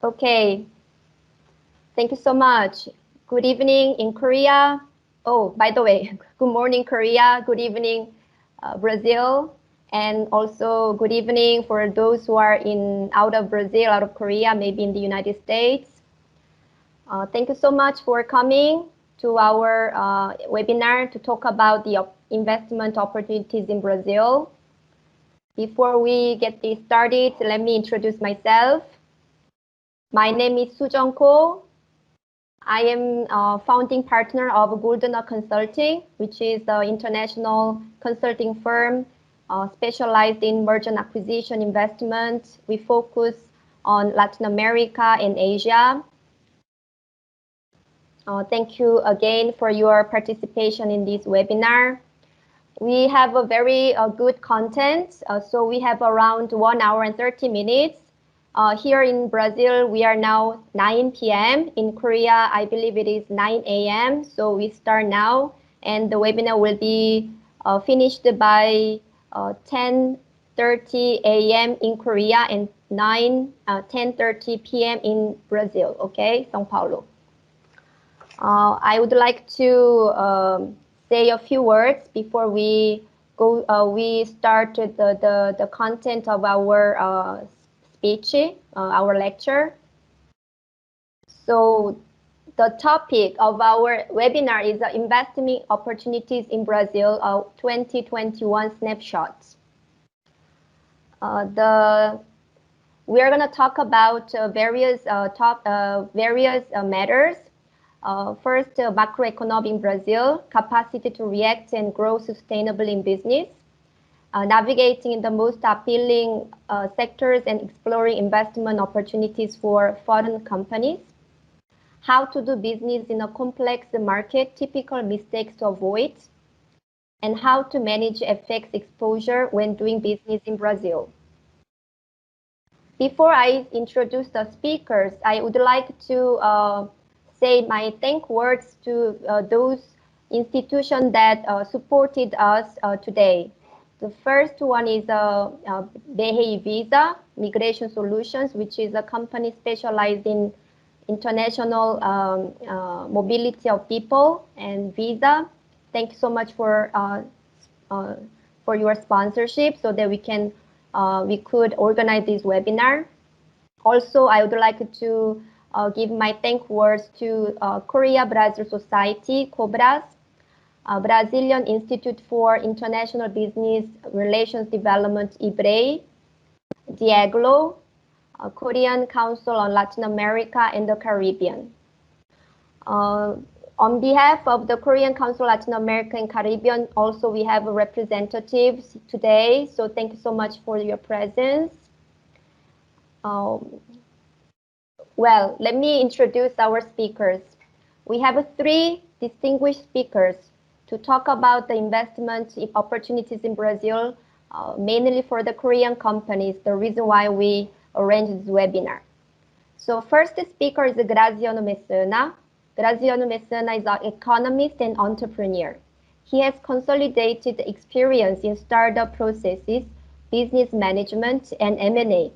Okay, thank you so much. Good evening in Korea. Oh, by the way, good morning, Korea. Good evening, Brazil. And also good evening for those who are out of Brazil, out of Korea, maybe in the United States. Thank you so much for coming to our webinar to talk about the investment opportunities in Brazil. Before we get this started, let me introduce myself. My name is Soo-Jung Ko. I am a founding partner of WEBNAR Consulting, which is an international consulting firm specialized in merger and acquisition investment. We focus on Latin America and Asia. Thank you again for your participation in this webinar. We have a very good content. So we have around 1 hour and 30 minutes. Here in Brazil, we are now 9 p.m. In Korea, I believe it is 9 a.m. So we start now, and the webinar will be finished by 10:30 a.m. in Korea and 10:30 p.m. in Brazil, okay, São Paulo. I would like to say a few words before we go. We start the content of our speech, our lecture. So the topic of our webinar is Investment Opportunities in Brazil 2021 Snapshots. We are going to talk about various matters. First, macroeconomic in Brazil, capacity to react and grow sustainably in business. Navigating in the most appealing sectors and exploring investment opportunities for foreign companies. How to do business in a complex market, typical mistakes to avoid. And how to manage FX exposure when doing business in Brazil. Before I introduce the speakers, I would like to say my thank words to those institutions that supported us today. The first one is BRI Visa Migration Solutions, which is a company specialized in international mobility of people and visa. Thank you so much for your sponsorship so that we could organize this webinar. Also, I would like to give my thank words to Korea Brazil Society, COBRAS, Brazilian Institute for International Business Relations Development, IBRE, DIEGLO, Korean Council on Latin America and the Caribbean. On behalf of the Korean Council Latin America and Caribbean, also we have representatives today, so thank you so much for your presence. Well, let me introduce our speakers. We have 3 distinguished speakers to talk about the investment opportunities in Brazil, mainly for the Korean companies, the reason why we arranged this webinar. So first speaker is Graziano Messana. Graziano Messana is an economist and entrepreneur. He has consolidated experience in startup processes, business management, and M&A.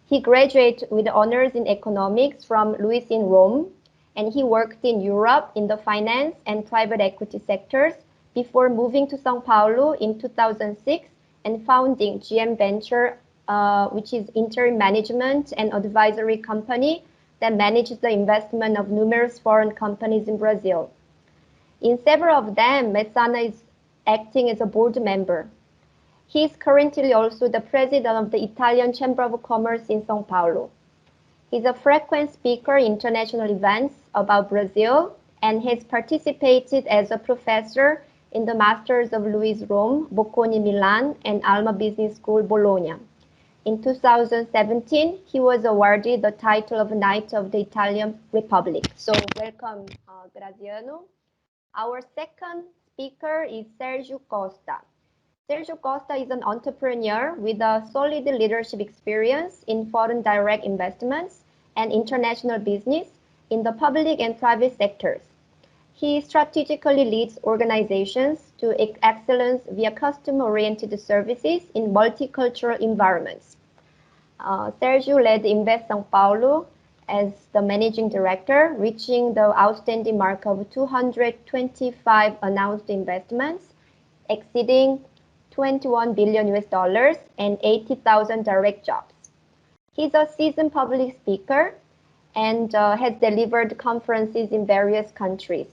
He graduated with honors in economics from Louis in Rome, and he worked in Europe in the finance and private equity sectors before moving to São Paulo in 2006 and founding GM Venture, which is interim management and advisory company that manages the investment of numerous foreign companies in Brazil. In several of them, Messana is acting as a board member. He is currently also the president of the Italian Chamber of Commerce in São Paulo. He's a frequent speaker in international events about Brazil and has participated as a professor in the Masters of Louis Rome, Bocconi Milan, and Alma Business School, Bologna. In 2017, he was awarded the title of Knight of the Italian Republic. So welcome, Graziano. Our second speaker is Sergio Costa. Sergio Costa is an entrepreneur with a solid leadership experience in foreign direct investments and international business in the public and private sectors. He strategically leads organizations to excellence via customer-oriented services in multicultural environments. Sergio led Invest São Paulo as the managing director, reaching the outstanding mark of 225 announced investments, exceeding 21 billion US dollars and 80,000 direct jobs. He's a seasoned public speaker and has delivered conferences in various countries.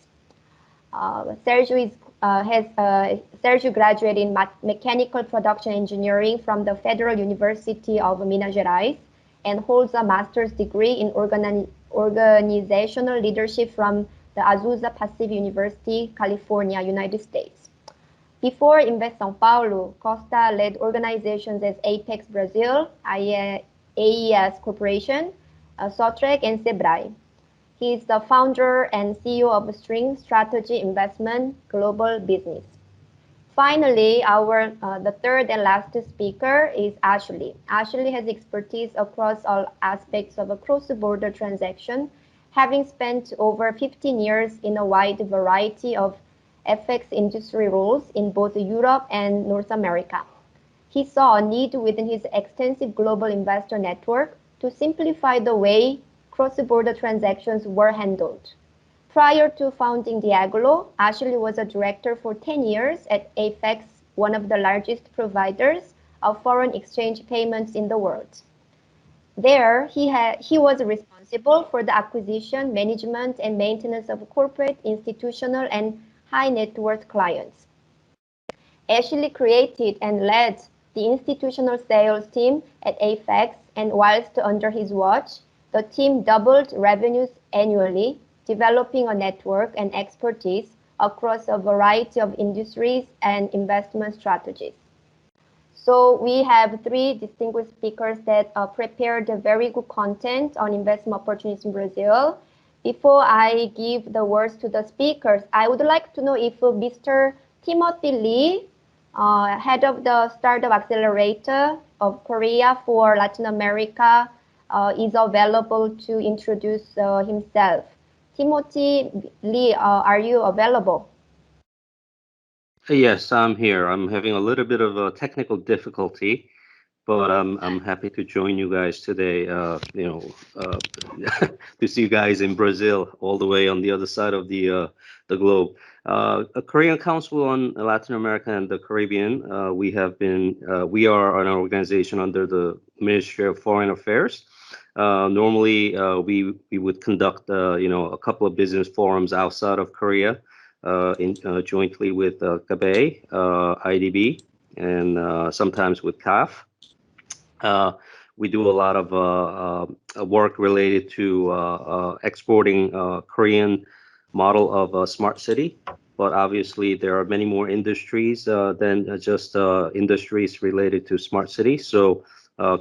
Sergio graduated in mechanical production engineering from the Federal University of Minas Gerais and holds a master's degree in organizational leadership from the Azusa Pacific University, California, United States. Before Invest São Paulo, Costa led organizations as Apex Brazil, AES Corporation, Sotrec, and Sebrae. He is the founder and CEO of String Strategy Investment Global Business. Finally, the third and last speaker is Ashley. Ashley has expertise across all aspects of a cross-border transaction, having spent over 15 years in a wide variety of FX industry roles in both Europe and North America. He saw a need within his extensive global investor network to simplify the way cross-border transactions were handled. Prior to founding Diagolo, Ashley was a director for 10 years at AFEX, one of the largest providers of foreign exchange payments in the world. There, he was responsible for the acquisition, management, and maintenance of corporate, institutional, and high net worth clients. Ashley created and led the institutional sales team at AFEX, and whilst under his watch, the team doubled revenues annually, developing a network and expertise across a variety of industries and investment strategies. So we have three distinguished speakers that prepared very good content on investment opportunities in Brazil. Before I give the words to the speakers, I would like to know if Mr. Timothy Lee, head of the Startup Accelerator of Korea for Latin America, is available to introduce himself. Timothy Lee, are you available? Yes, I'm here. I'm having a little bit of a technical difficulty, but I'm happy to join you guys today. To see you guys in Brazil, all the way on the other side of the globe. A Korean Council on Latin America and the Caribbean. We are an organization under the Ministry of Foreign Affairs. Normally, we would conduct a couple of business forums outside of Korea, jointly with CABE, IDB, and sometimes with CAF. We do a lot of work related to exporting Korean model of smart city, but obviously there are many more industries than just industries related to smart city. So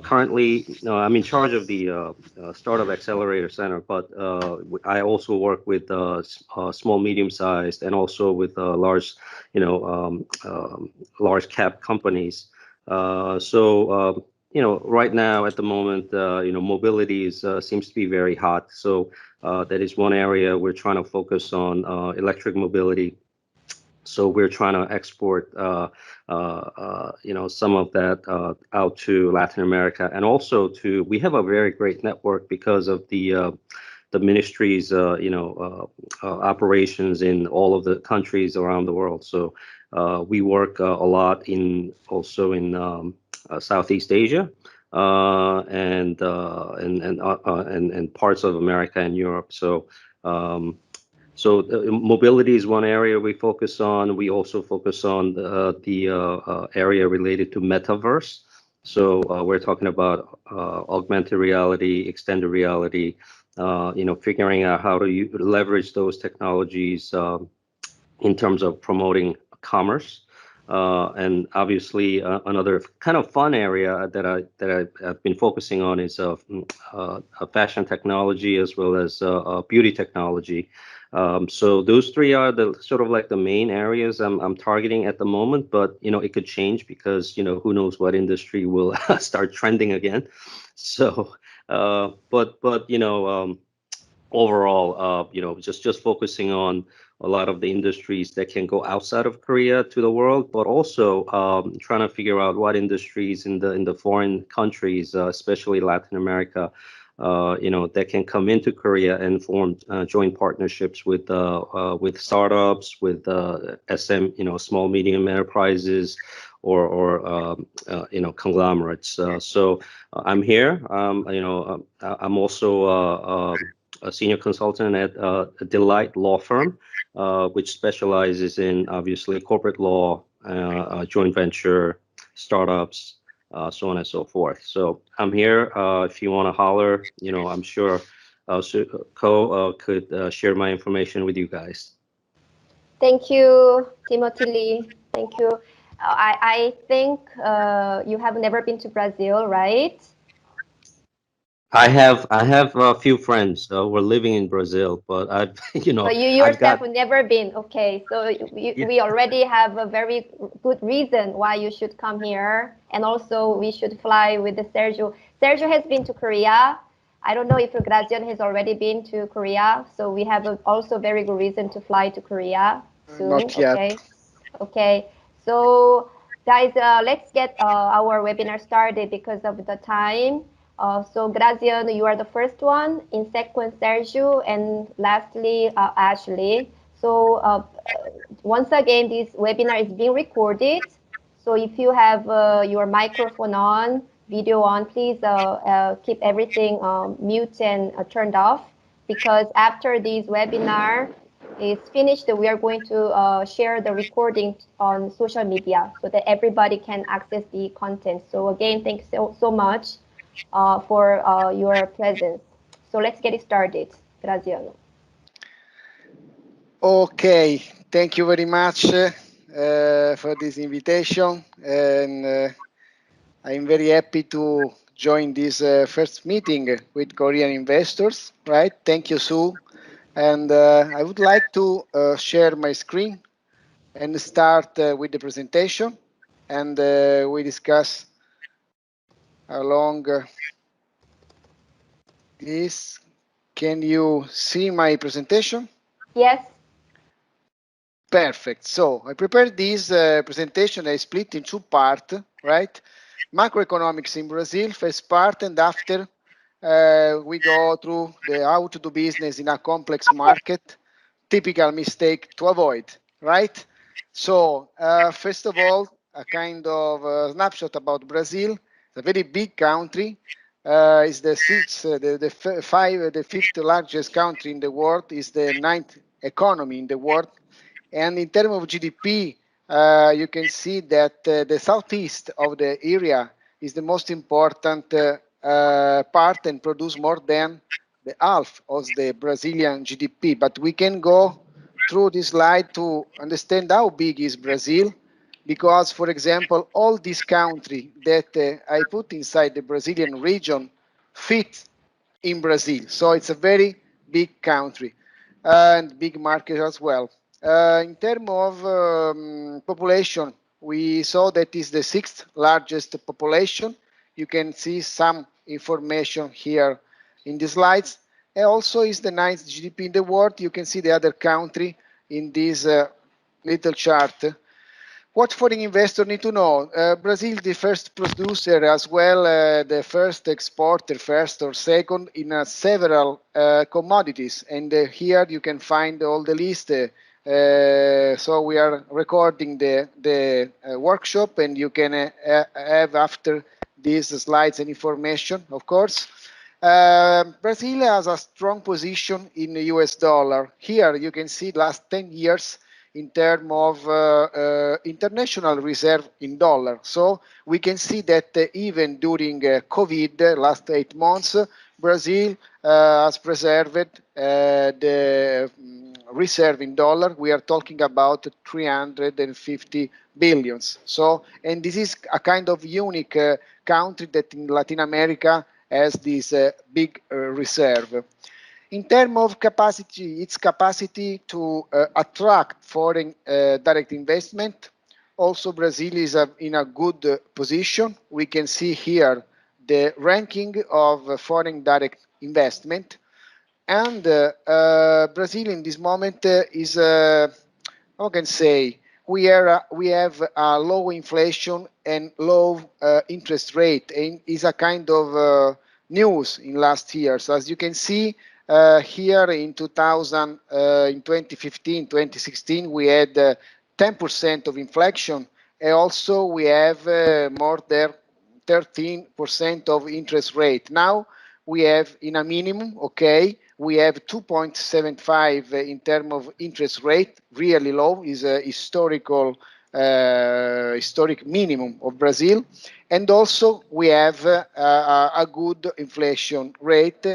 currently, I'm in charge of the Startup Accelerator Center, but I also work with small, medium-sized, and also with large cap companies. Right now at the moment, mobility seems to be very hot. So that is one area we're trying to focus on, electric mobility. So we're trying to export, some of that out to Latin America, and also we have a very great network because of the ministry's, operations in all of the countries around the world. So we work a lot also in Southeast Asia, and parts of America and Europe. So mobility is one area we focus on. We also focus on the area related to metaverse. So we're talking about augmented reality, extended reality, figuring out how to leverage those technologies in terms of promoting commerce. And obviously, another kind of fun area that I've been focusing on is fashion technology as well as beauty technology. So those three are the sort of like the main areas I'm targeting at the moment, but it could change because who knows what industry will start trending again. So overall, just focusing on a lot of the industries that can go outside of Korea to the world, but also trying to figure out what industries in the foreign countries, especially Latin America, that can come into Korea and form joint partnerships with startups, with small medium enterprises, or conglomerates. So I'm here. I'm also a senior consultant at Delight Law Firm, which specializes in obviously corporate law, joint venture, startups, so on and so forth. So I'm here. If you want to holler, I'm sure Ko could share my information with you guys. Thank you, Timothy Lee. Thank you. I think you have never been to Brazil, right? I have a few friends who are living in Brazil, but I've But you I've yourself got have never been. Okay, so yeah. we already have a very good reason why you should come here, and also we should fly with the Sergio. Sergio has been to Korea. I don't know if Grazian has already been to Korea, so we have also very good reason to fly to Korea soon. Not yet. Okay, okay. So guys, let's get our webinar started because of the time. So Graziano, you are the first one. In second, Sergio, and lastly, Ashley. So once again, this webinar is being recorded. So if you have your microphone on, video on, please keep everything mute and turned off, because after this webinar is finished, we are going to share the recording on social media so that everybody can access the content. So again, thanks so much for your presence. So let's get it started. Graziano. Okay, thank you very much for this invitation, and I'm very happy to join this first meeting with Korean investors. Right? Thank you, Sue. And I would like to share my screen and start with the presentation, and we discuss along this. Can you see my presentation? Yes. Perfect. So I prepared this presentation. I split in two parts, right? Macroeconomics in Brazil, first part, and after we go through the how to do business in a complex market, typical mistake to avoid, right? So first of all, a kind of snapshot about Brazil. It's a very big country. It's the fifth largest country in the world. Is the ninth economy in the world. And in terms of GDP, you can see that the southeast of the area is the most important part and produce more than the half of the Brazilian GDP. But we can go through this slide to understand how big is Brazil, because, for example, all these countries that I put inside the Brazilian region fit in Brazil. So it's a very big country and big market as well. In terms of population, we saw that is the sixth largest population. You can see some information here in the slides. And also is the ninth GDP in the world. You can see the other country in this little chart. What foreign investor need to know? Brazil, the first producer, as well the first exporter, first or second in several commodities. And here you can find all the list. So we are recording the workshop, and you can have after these slides and information, of course. Brazil has a strong position in the US dollar. Here you can see last 10 years in terms of international reserve in dollar. So we can see that even during COVID, last 8 months, Brazil has preserved the reserve in dollar. We are talking about 350 billions. So, and this is a kind of unique country that in Latin America has this big reserve. In terms of capacity, its capacity to attract foreign direct investment, also Brazil is in a good position. We can see here the ranking of foreign direct investment. And Brazil in this moment is, how can I say, we have a low inflation and low interest rate, and is a kind of news in last years. As you can see here in 2015, 2016, we had 10% of inflation, and also we have more than 13% of interest rate. Now we have in a minimum, okay, we have 2.75 in terms of interest rate, really low, is a historical historic minimum of Brazil. And also we have a good inflation rate,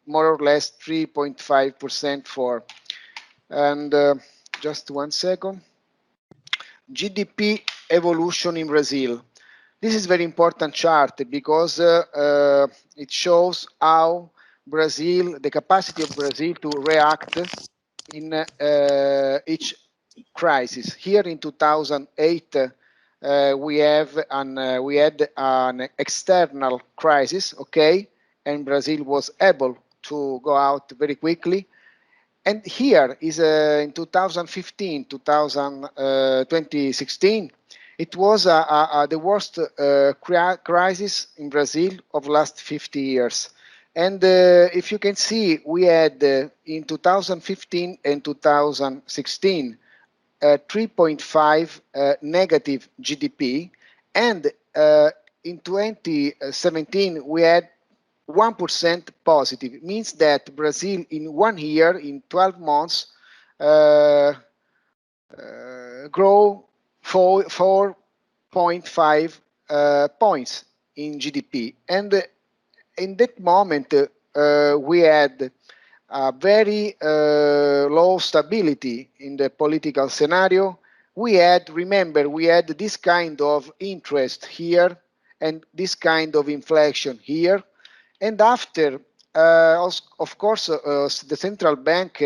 more or less 3.5% for. And just 1 second. GDP evolution in Brazil. This is very important chart because it shows how Brazil, the capacity of Brazil to react in each crisis. Here in 2008, we had an external crisis, okay, and Brazil was able to go out very quickly. And here is in 2015, 2016, it was the worst crisis in Brazil of last 50 years. And if you can see, we had in 2015 and 2016 3.5 negative GDP, and in 2017 we had 1% positive. It means that Brazil in 1 year, in 12 months, grow 4.5 points in GDP. And in that moment, we had a very low stability in the political scenario. We had, remember, we had this kind of interest here and this kind of inflation here. And after, of course, the central bank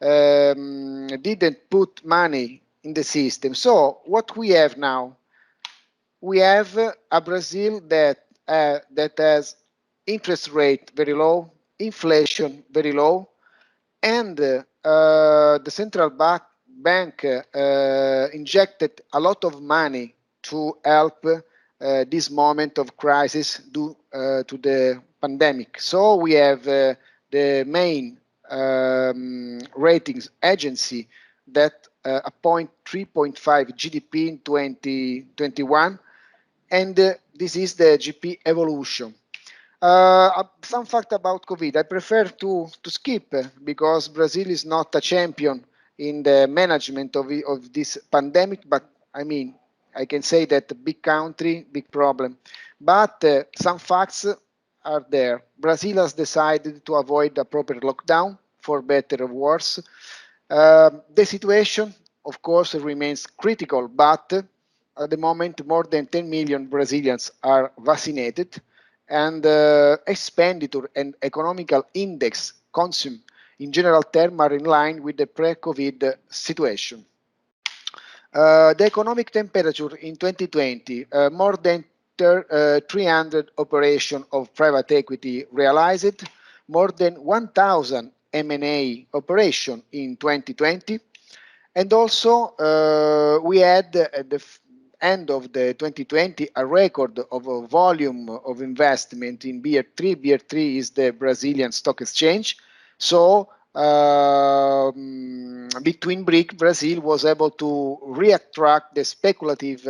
didn't put money in the system. So what we have now, we have a Brazil that has interest rate very low, inflation very low, and the central bank injected a lot of money to help this moment of crisis due to the pandemic. So we have the main ratings agency that appoint 3.5 GDP in 2021, and this is the GDP evolution. Some fact about COVID. I prefer to skip because Brazil is not a champion in the management of this pandemic, but I mean, I can say that big country, big problem. But some facts are there. Brazil has decided to avoid a proper lockdown, for better or worse. The situation, of course, remains critical, but at the moment, more than 10 million Brazilians are vaccinated, and expenditure and economical index consume in general terms are in line with the pre-COVID situation. The economic temperature in 2020, more than 300 operations of private equity realized, more than 1,000 M&A operation in 2020, and also we had at the end of the 2020 a record of a volume of investment in BR3. BR3 is the Brazilian stock exchange. So between BRIC, Brazil was able to reattract the speculative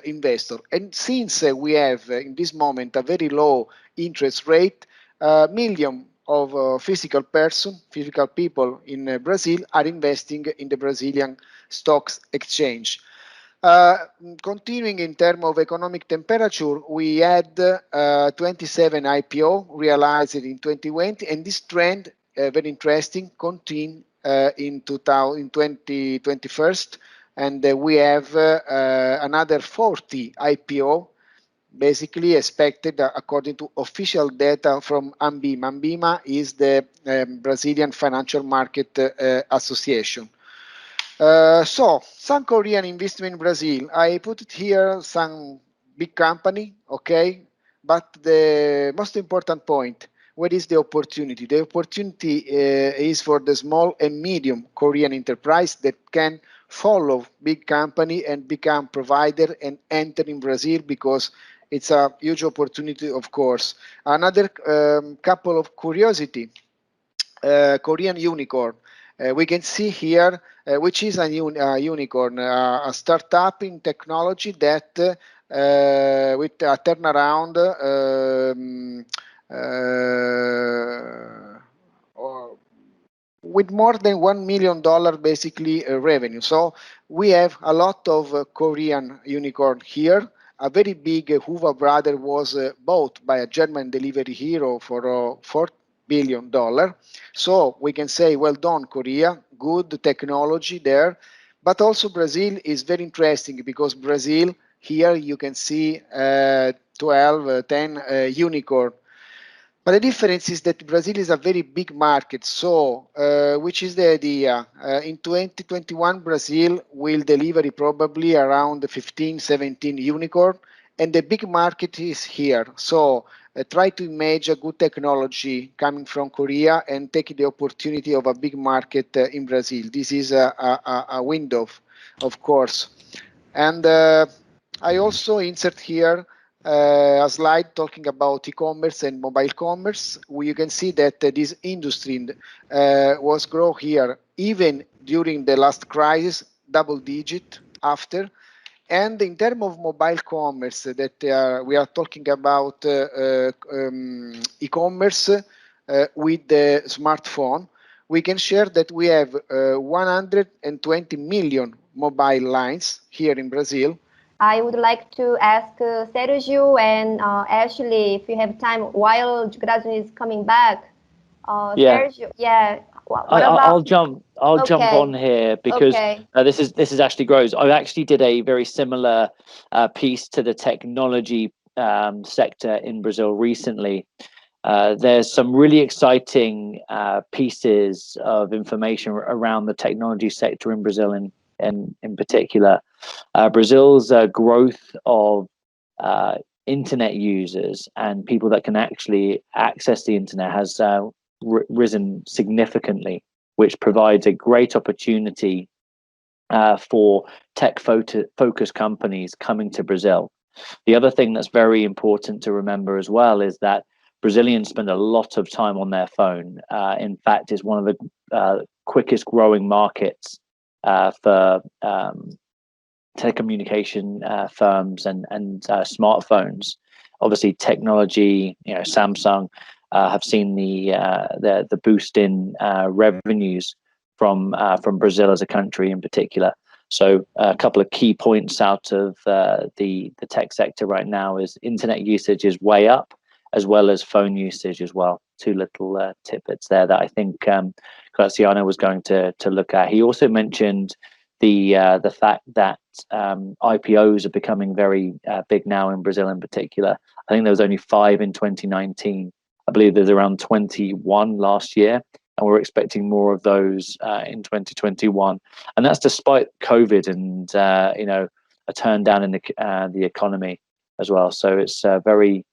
investor. And since we have in this moment a very low interest rate, millions of physical people in Brazil are investing in the Brazilian stocks exchange. Continuing in terms of economic temperature, we had 27 IPO realized in 2020, and this trend, very interesting, continued in 2021, and we have another 40 IPO basically expected according to official data from ANBIMA. ANBIMA is the Brazilian Financial Market Association. So, some Korean investment in Brazil. I put it here, some big company, okay? But the most important point, what is the opportunity? The opportunity is for the small and medium Korean enterprise that can follow big company and become provider and enter in Brazil, because it's a huge opportunity, of course. Another couple of curiosity, Korean unicorn. We can see here, which is a unicorn, a startup in technology that with a turnaround with more than $1 million basically revenue. So we have a lot of Korean unicorn here. A very big Hoover brother was bought by a German delivery hero for $4 billion. So we can say, well done, Korea, good technology there. But also Brazil is very interesting because Brazil, here you can see 12, 10 unicorn. But the difference is that Brazil is a very big market. So, which is the idea? In 2021, Brazil will deliver probably around 15, 17 unicorn, and the big market is here. So, try to imagine a good technology coming from Korea and take the opportunity of a big market in Brazil. This is a window, of course. And I also insert here a slide talking about e-commerce and mobile commerce, where you can see that this industry was grow here even during the last crisis, double digit after. And in terms of mobile commerce, that we are talking about e-commerce with the smartphone, we can share that we have 120 million mobile lines here in Brazil. I would like to ask Sergio and Ashley, if you have time, while Graziano is coming back. Sergio, yeah. I'll jump on here because this is Ashley Groves. I actually did a very similar piece to the technology sector in Brazil recently. There's some really exciting pieces of information around the technology sector in Brazil, and in particular, Brazil's growth of internet users and people that can actually access the internet has risen significantly, which provides a great opportunity for tech-focused companies coming to Brazil. The other thing that's very important to remember as well is that Brazilians spend a lot of time on their phone. In fact, it's one of the quickest growing markets for telecommunication firms and smartphones. Obviously, technology, Samsung have seen the boost in revenues from Brazil as a country in particular. So a couple of key points out of the tech sector right now is internet usage is way up, as well as phone usage as well. Two little tidbits there that I think Graziano was going to look at. He also mentioned the fact that IPOs are becoming very big now in Brazil in particular. I think there was only 5 in 2019. I believe there's around 21 last year, and we're expecting more of those in 2021. And that's despite COVID and a turn down in the economy as well. So it's very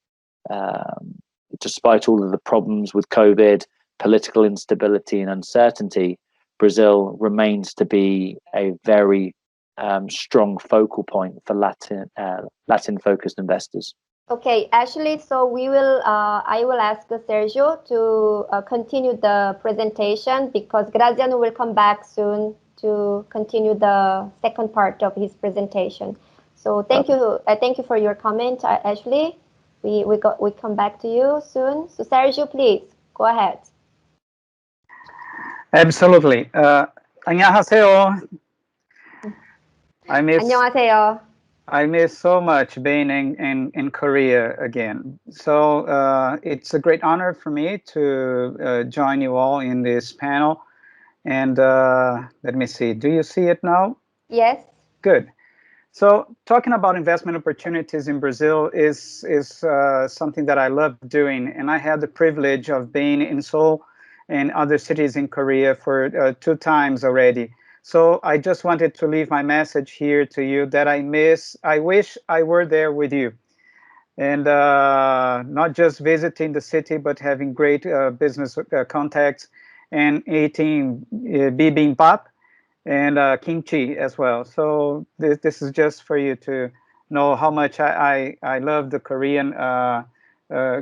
despite all of the problems with COVID, political instability and uncertainty, Brazil remains to be a very strong focal point for Latin-focused investors. Okay, Ashley, so I will ask Sergio to continue the presentation because Graziano will come back soon to continue the second part of his presentation. So thank you for your comment, Ashley. We come back to you soon. So Sergio, please go ahead. Absolutely. 안녕하세요. 안녕하세요. I miss so much being in Korea again. So it's a great honor for me to join you all in this panel. And let me see, do you see it now? Yes. Good. So talking about investment opportunities in Brazil is something that I love doing. And I had the privilege of being in Seoul and other cities in Korea for 2 times already. So I just wanted to leave my message here to you that I wish I were there with you. And not just visiting the city, but having great business contacts and eating bibimbap and kimchi as well. So this is just for you to know how much I love the Korean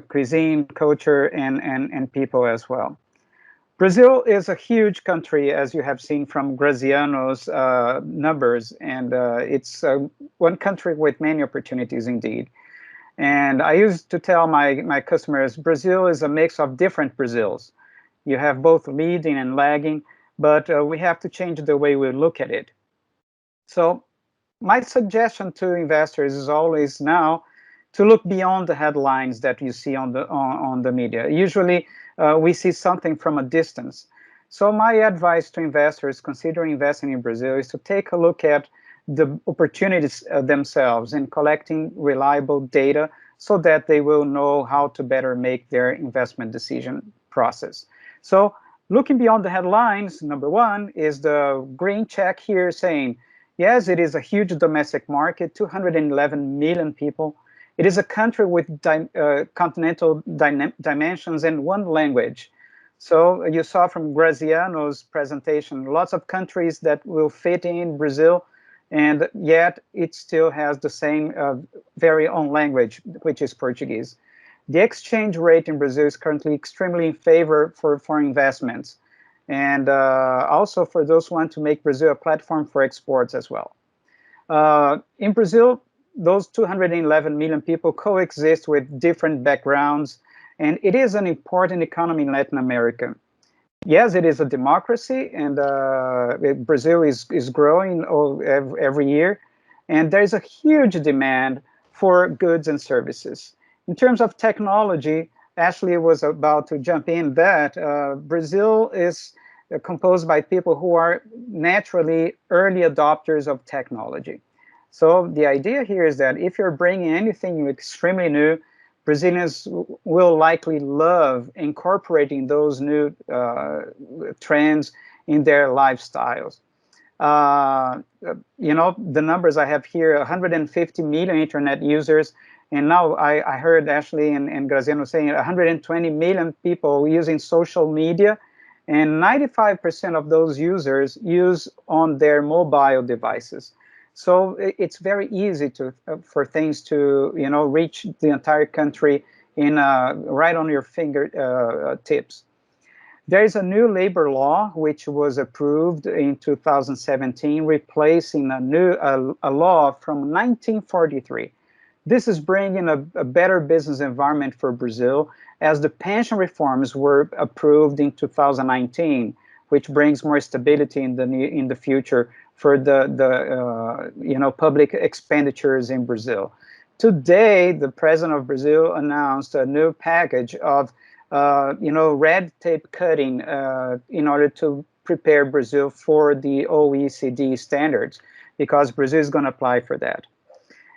cuisine, culture, and people as well. Brazil is a huge country, as you have seen from Graziano's numbers, and it's one country with many opportunities indeed. And I used to tell my customers, Brazil is a mix of different Brazils. You have both leading and lagging, but we have to change the way we look at it. So my suggestion to investors is always now to look beyond the headlines that you see on the media. Usually we see something from a distance. So my advice to investors considering investing in Brazil is to take a look at the opportunities themselves and collecting reliable data so that they will know how to better make their investment decision process. So looking beyond the headlines, number one is the green check here saying, yes, it is a huge domestic market, 211 million people. It is a country with continental dimensions and one language. So you saw from Graziano's presentation, lots of countries that will fit in Brazil, and yet it still has the same very own language, which is Portuguese. The exchange rate in Brazil is currently extremely in favor for investments, and also for those who want to make Brazil a platform for exports as well. In Brazil, those 211 million people coexist with different backgrounds, and it is an important economy in Latin America. Yes, it is a democracy, and Brazil is growing every year, and there is a huge demand for goods and services. In terms of technology, Ashley was about to jump in that Brazil is composed by people who are naturally early adopters of technology. So the idea here is that if you're bringing anything extremely new, Brazilians will likely love incorporating those new trends in their lifestyles. You know, the numbers I have here, 150 million internet users, and now I heard Ashley and Graziano saying 120 million people using social media, and 95% of those users use on their mobile devices. So it's very easy for things to reach the entire country in right on your fingertips. There is a new labor law which was approved in 2017, replacing a law from 1943. This is bringing a better business environment for Brazil, as the pension reforms were approved in 2019, which brings more stability in the future for the public expenditures in Brazil. Today, the president of Brazil announced a new package of red tape cutting in order to prepare Brazil for the OECD standards, because Brazil is going to apply for that.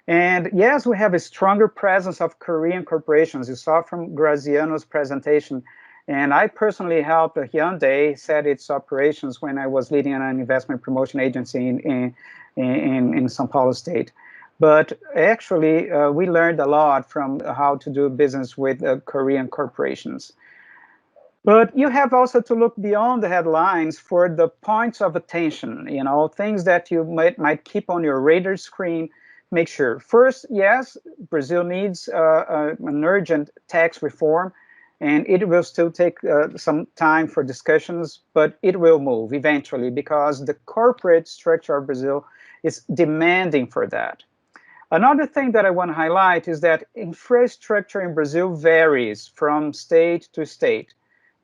And yes, we have a stronger presence of Korean corporations. You saw from Graziano's presentation. And I personally helped Hyundai set its operations when I was leading an investment promotion agency in São Paulo State. But actually, we learned a lot from how to do business with Korean corporations. But you have also to look beyond the headlines for the points of attention, things that you might keep on your radar screen. Make sure. First, yes, Brazil needs an urgent tax reform. And it will still take some time for discussions, but it will move eventually because the corporate structure of Brazil is demanding for that. Another thing that I want to highlight is that infrastructure in Brazil varies from state to state,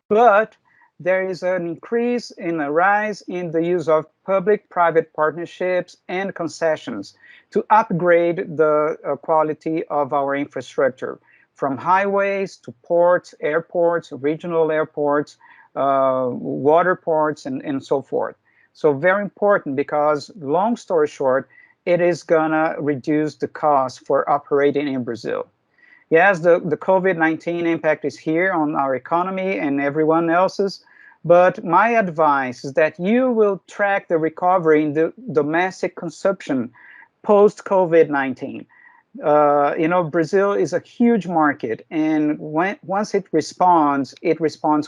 but there is an increase in a rise in the use of public-private partnerships and concessions to upgrade the quality of our infrastructure, from highways to ports, airports, regional airports, water ports, and so forth. So very important, because long story short, it is gonna reduce the cost for operating in Brazil. Yes, the COVID-19 impact is here on our economy and everyone else's, but my advice is that you will track the recovery in the domestic consumption post-COVID-19. Brazil is a huge market, and once it responds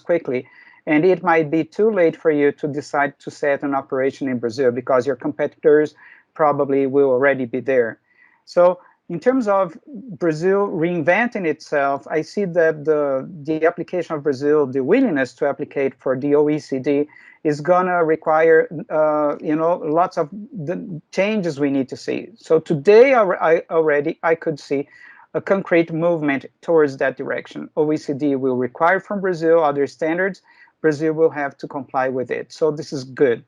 quickly, and it might be too late for you to decide to set an operation in Brazil because your competitors probably will already be there. So In terms of Brazil reinventing itself, I see that the application of Brazil, the willingness to applicate for the OECD, is gonna require lots of the changes we need to see. So today I could see a concrete movement towards that direction. OECD will require from Brazil other standards. Brazil will have to comply with it. So this is good.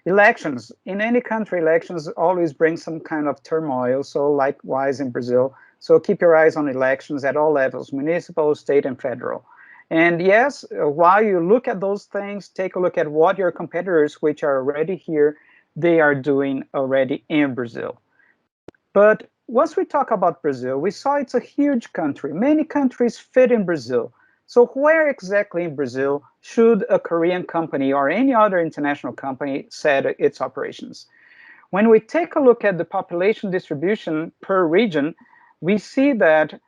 Elections, in any country, elections always bring some kind of turmoil, so likewise in Brazil. So keep your eyes on elections at all levels, municipal, state, and federal. And yes, while you look at those things, take a look at what your competitors, which are already here, they are doing already in Brazil. But once we talk about Brazil, we saw it's a huge country. Many countries fit in Brazil. So where exactly in Brazil should a Korean company or any other international company set its operations? When we take a look at the population distribution per region, we see that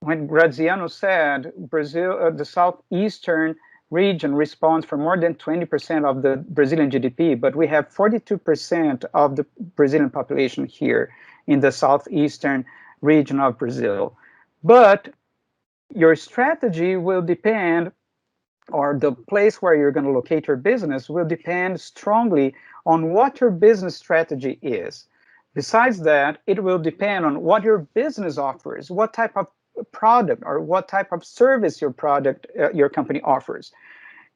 when Graziano said Brazil, the southeastern region responds for more than 20% of the Brazilian GDP, but we have 42% of the Brazilian population here in the southeastern region of Brazil. But your strategy will depend, or the place where you're going to locate your business will depend strongly on what your business strategy is. Besides that, it will depend on what your business offers, what type of product or what type of service your company offers.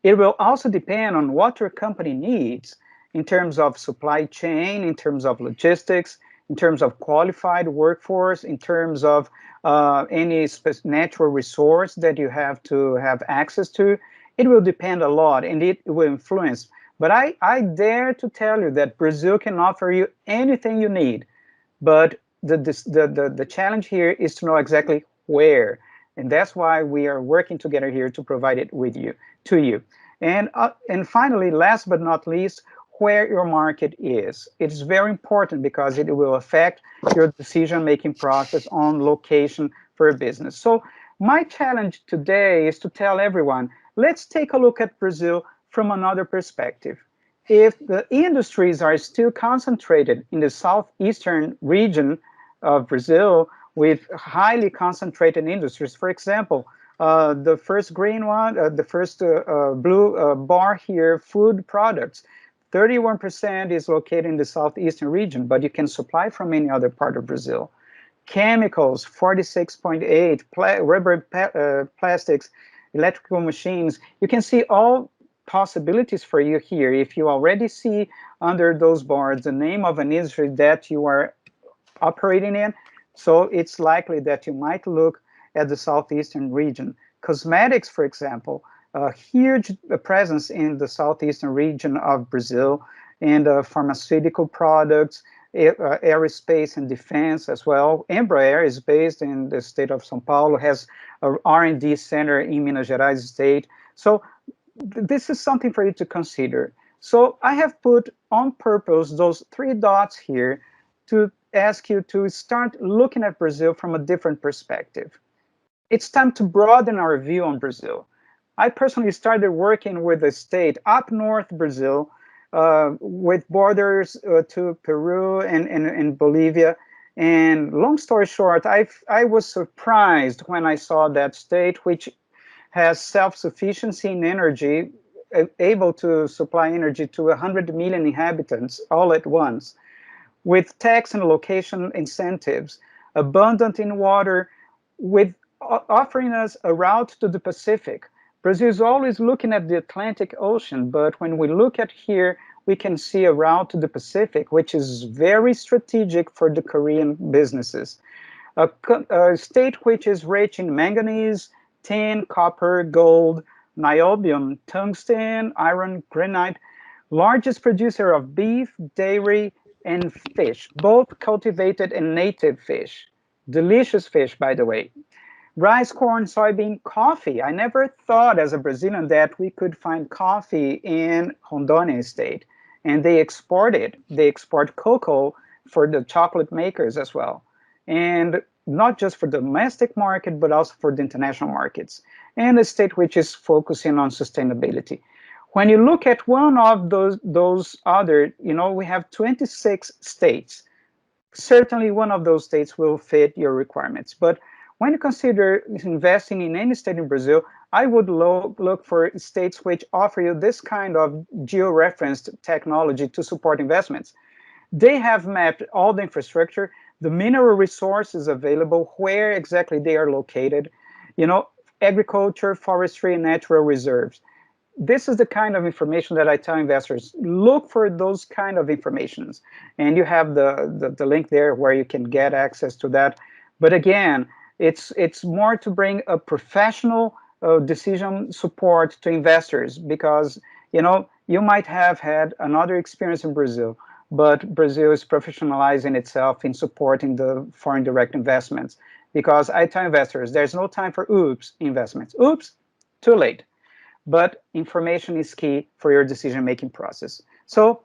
It will also depend on what your company needs in terms of supply chain, in terms of logistics, in terms of qualified workforce, in terms of any natural resource that you have to have access to. It will depend a lot, and it will influence. But I dare to tell you that Brazil can offer you anything you need. But the challenge here is to know exactly where. And that's why we are working together here to provide it to you. And finally, last but not least, where your market is. It's very important because it will affect your decision-making process on location for a business. So my challenge today is to tell everyone, let's take a look at Brazil from another perspective. If the industries are still concentrated in the southeastern region of Brazil with highly concentrated industries, for example, the first green one, the first blue bar here, food products, 31% is located in the southeastern region, but you can supply from any other part of Brazil. Chemicals, 46.8, rubber, plastics, electrical machines. You can see all possibilities for you here. If you already see under those bars the name of an industry that you are operating in, so it's likely that you might look at the southeastern region. Cosmetics, for example, a huge presence in the southeastern region of Brazil, and pharmaceutical products, aerospace and defense as well. Embraer is based in the state of São Paulo, has a R&D center in Minas Gerais state. So this is something for you to consider. So I have put on purpose those 3 dots here to ask you to start looking at Brazil from a different perspective. It's time to broaden our view on Brazil. I personally started working with a state up north Brazil, with borders to Peru and Bolivia. And long story short, I was surprised when I saw that state, which has self-sufficiency in energy, able to supply energy to 100 million inhabitants all at once, with tax and location incentives, abundant in water, with offering us a route to the Pacific. Brazil is always looking at the Atlantic Ocean, but when we look at here, we can see a route to the Pacific, which is very strategic for the Korean businesses. A state which is rich in manganese, tin, copper, gold, niobium, tungsten, iron, granite, largest producer of beef, dairy, and fish, both cultivated and native fish. Delicious fish, by the way. Rice, corn, soybean, coffee. I never thought as a Brazilian that we could find coffee in Rondônia state. And they export it. They export cocoa for the chocolate makers as well. And not just for the domestic market, but also for the international markets. And a state which is focusing on sustainability. When you look at one of those other, we have 26 states. certainly one of those states will fit your requirements. But when you consider investing in any state in Brazil, I would look for states which offer you this kind of geo-referenced technology to support investments. They have mapped all the infrastructure, the mineral resources available, where exactly they are located, you know, agriculture, forestry, and natural reserves. This is the kind of information that I tell investors, look for those kind of informations. And you have the link there where you can get access to that. But again, it's more to bring a professional decision support to investors, because, you know, you might have had another experience in Brazil, but Brazil is professionalizing itself in supporting the foreign direct investments. Because I tell investors, there's no time for oops investments. Oops, too late. But information is key for your decision-making process. So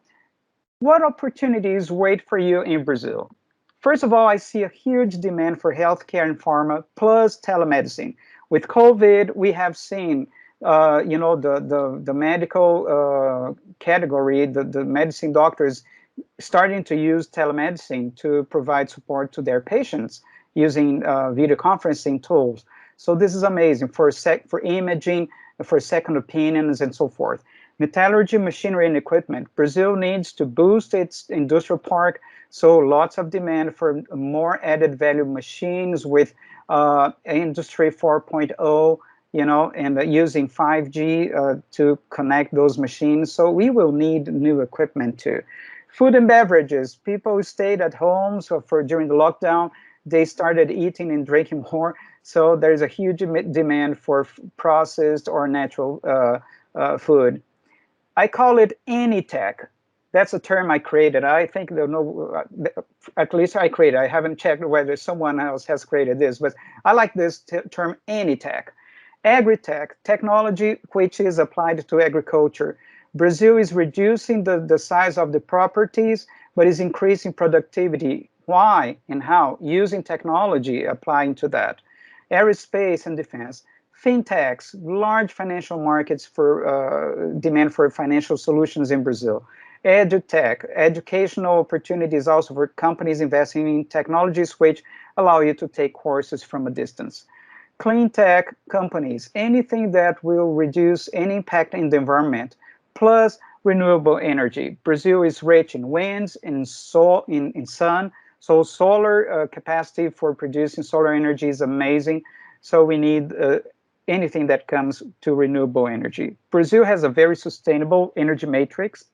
what opportunities wait for you in Brazil? First of all, I see a huge demand for healthcare and pharma plus telemedicine. With COVID, we have seen, you know, the medical category, the medicine doctors starting to use telemedicine to provide support to their patients using video conferencing tools. So this is amazing for imaging, for second opinions, and so forth. Metallurgy, machinery, and equipment. Brazil needs to boost its industrial park, so lots of demand for more added value machines with Industry 4.0, you know, and using 5G to connect those machines. So we will need new equipment too. Food and beverages. People stayed at home, so during the lockdown, they started eating and drinking more. So there's a huge demand for processed or natural food. I call it any tech. That's a term I created. I think at least I created. I haven't checked whether someone else has created this, but I like this term, any tech. Agri-tech, technology which is applied to agriculture. Brazil is reducing the size of the properties, but is increasing productivity. Why and how? Using technology, applying to that. Aerospace and defense. Fintechs, large financial markets for demand for financial solutions in Brazil. EduTech, educational opportunities also for companies investing in technologies which allow you to take courses from a distance. Clean tech companies, anything that will reduce any impact in the environment, plus renewable energy. Brazil is rich in winds, in sun, so solar capacity for producing solar energy is amazing. So we need anything that comes to renewable energy. Brazil has a very sustainable energy matrix,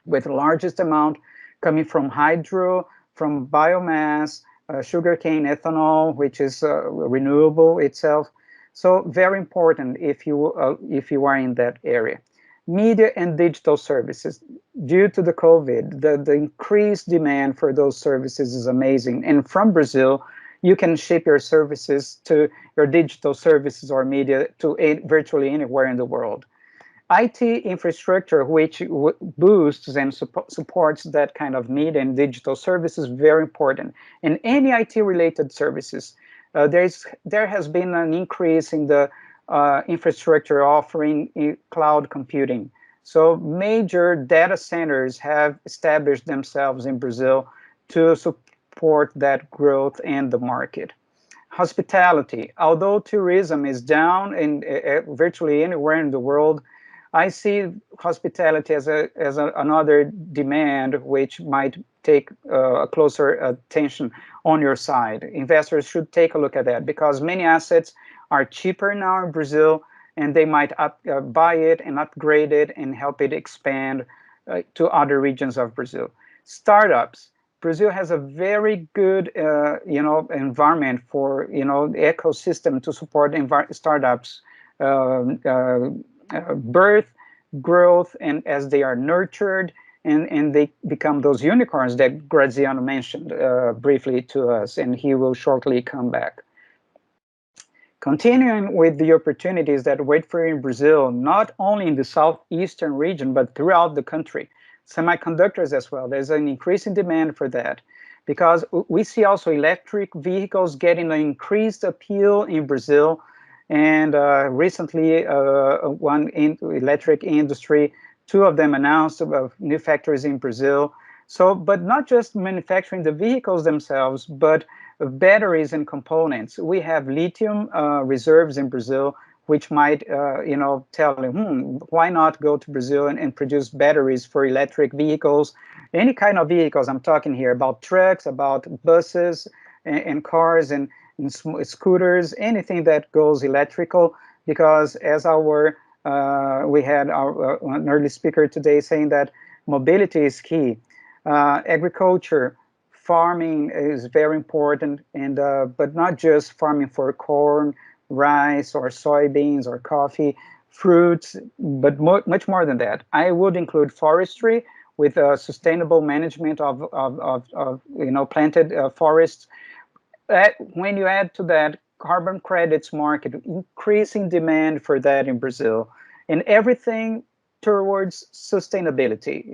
with the largest amount coming from hydro, from biomass, sugarcane ethanol, which is renewable itself. So very important if you are in that area. Media and digital services. Due to the COVID, the increased demand for those services is amazing. And from Brazil, you can ship your services to your digital services or media to virtually anywhere in the world. IT infrastructure, which boosts and supports that kind of media and digital services, is very important. And any IT-related services, there has been an increase in the infrastructure offering in cloud computing. So major data centers have established themselves in Brazil to support that growth and the market. Hospitality, although tourism is down in virtually anywhere in the world, I see hospitality as another demand which might take a closer attention on your side. Investors should take a look at that, because many assets are cheaper now in Brazil, and they might buy it and upgrade it and help it expand to other regions of Brazil. Startups. Brazil has a very good, environment for, ecosystem to support startups. Birth, growth, and as they are nurtured, and they become those unicorns that Graziano mentioned briefly to us, and he will shortly come back. Continuing with the opportunities that wait for you in Brazil, not only in the southeastern region, but throughout the country. Semiconductors as well, there's an increasing demand for that, because we see also electric vehicles getting an increased appeal in Brazil. And recently, one electric industry, two of them announced new factories in Brazil. So, but not just manufacturing the vehicles themselves, but batteries and components. We have lithium reserves in Brazil, which might, tell you, why not go to Brazil and produce batteries for electric vehicles, any kind of vehicles. I'm talking here about trucks, about buses and cars and scooters, anything that goes electrical, because as we had an early speaker today saying that mobility is key. Agriculture, farming is very important, and but not just farming for corn, rice, or soybeans, or coffee, fruits, but much more than that. I would include forestry with sustainable management of planted forests. When you add to that carbon credits market, increasing demand for that in Brazil, and everything towards sustainability.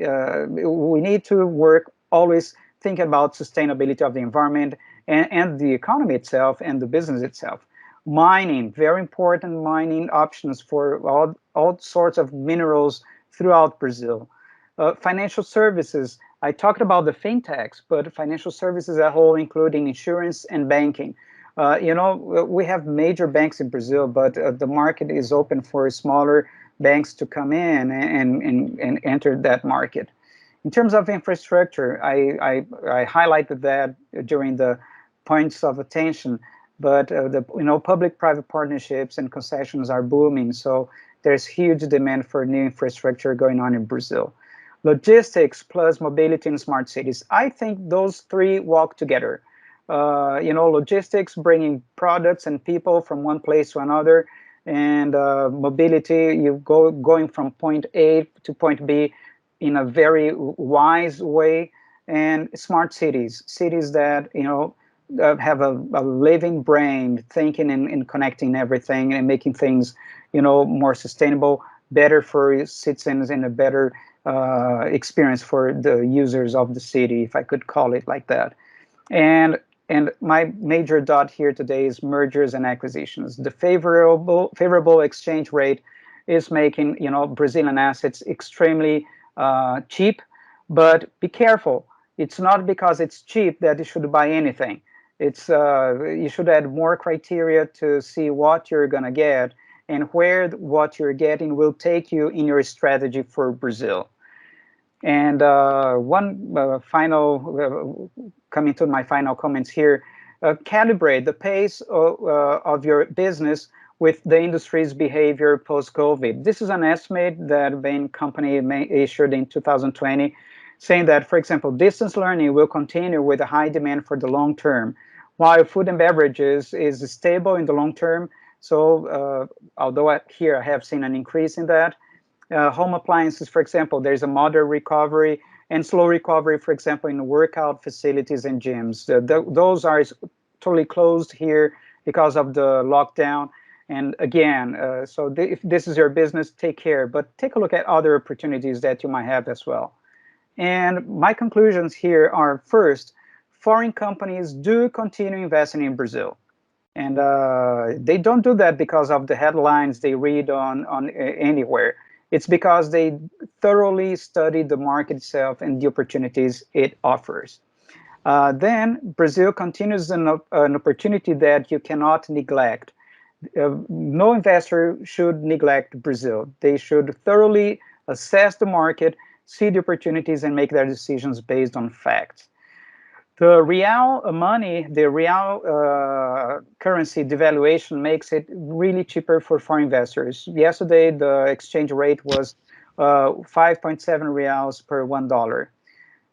We need to work always thinking about sustainability of the environment and the economy itself and the business itself. Mining, very important mining options for all sorts of minerals throughout Brazil. Financial services, I talked about the fintechs, but financial services as a whole, including insurance and banking. We have major banks in Brazil, but the market is open for smaller banks to come in and enter that market. In terms of infrastructure, I highlighted that during the points of attention, but public-private partnerships and concessions are booming, so there's huge demand for new infrastructure going on in Brazil. Logistics plus mobility in smart cities. I think those three walk together. Logistics, bringing products and people from one place to another, and mobility, going from point A to point B in a very wise way, and smart cities that have a living brain, thinking and connecting everything and making things more sustainable, better for citizens, and a better experience for the users of the city, if I could call it like that. And my major dot here today is mergers and acquisitions. The favorable exchange rate is making Brazilian assets extremely cheap, but be careful. It's not because it's cheap that you should buy anything. It's you should add more criteria to see what you're gonna get and where what you're getting will take you in your strategy for Brazil. And one final, coming to my final comments here, calibrate the pace of your business with the industry's behavior post-COVID. This is an estimate that Bain Company issued in 2020, saying that, for example, distance learning will continue with a high demand for the long term, while food and beverages is stable in the long term. So although here I have seen an increase in that, home appliances, for example, there's a moderate recovery and slow recovery, for example, in workout facilities and gyms. Those are totally closed here because of the lockdown. And again, so if this is your business, take care, but take a look at other opportunities that you might have as well. And my conclusions here are, first, foreign companies do continue investing in Brazil. And they don't do that because of the headlines they read on anywhere. It's because they thoroughly study the market itself and the opportunities it offers. Then Brazil continues an opportunity that you cannot neglect. No investor should neglect Brazil. They should thoroughly assess the market, see the opportunities, and make their decisions based on facts. The real money, the real currency devaluation makes it really cheaper for foreign investors. Yesterday, the exchange rate was 5.7 reals per $1.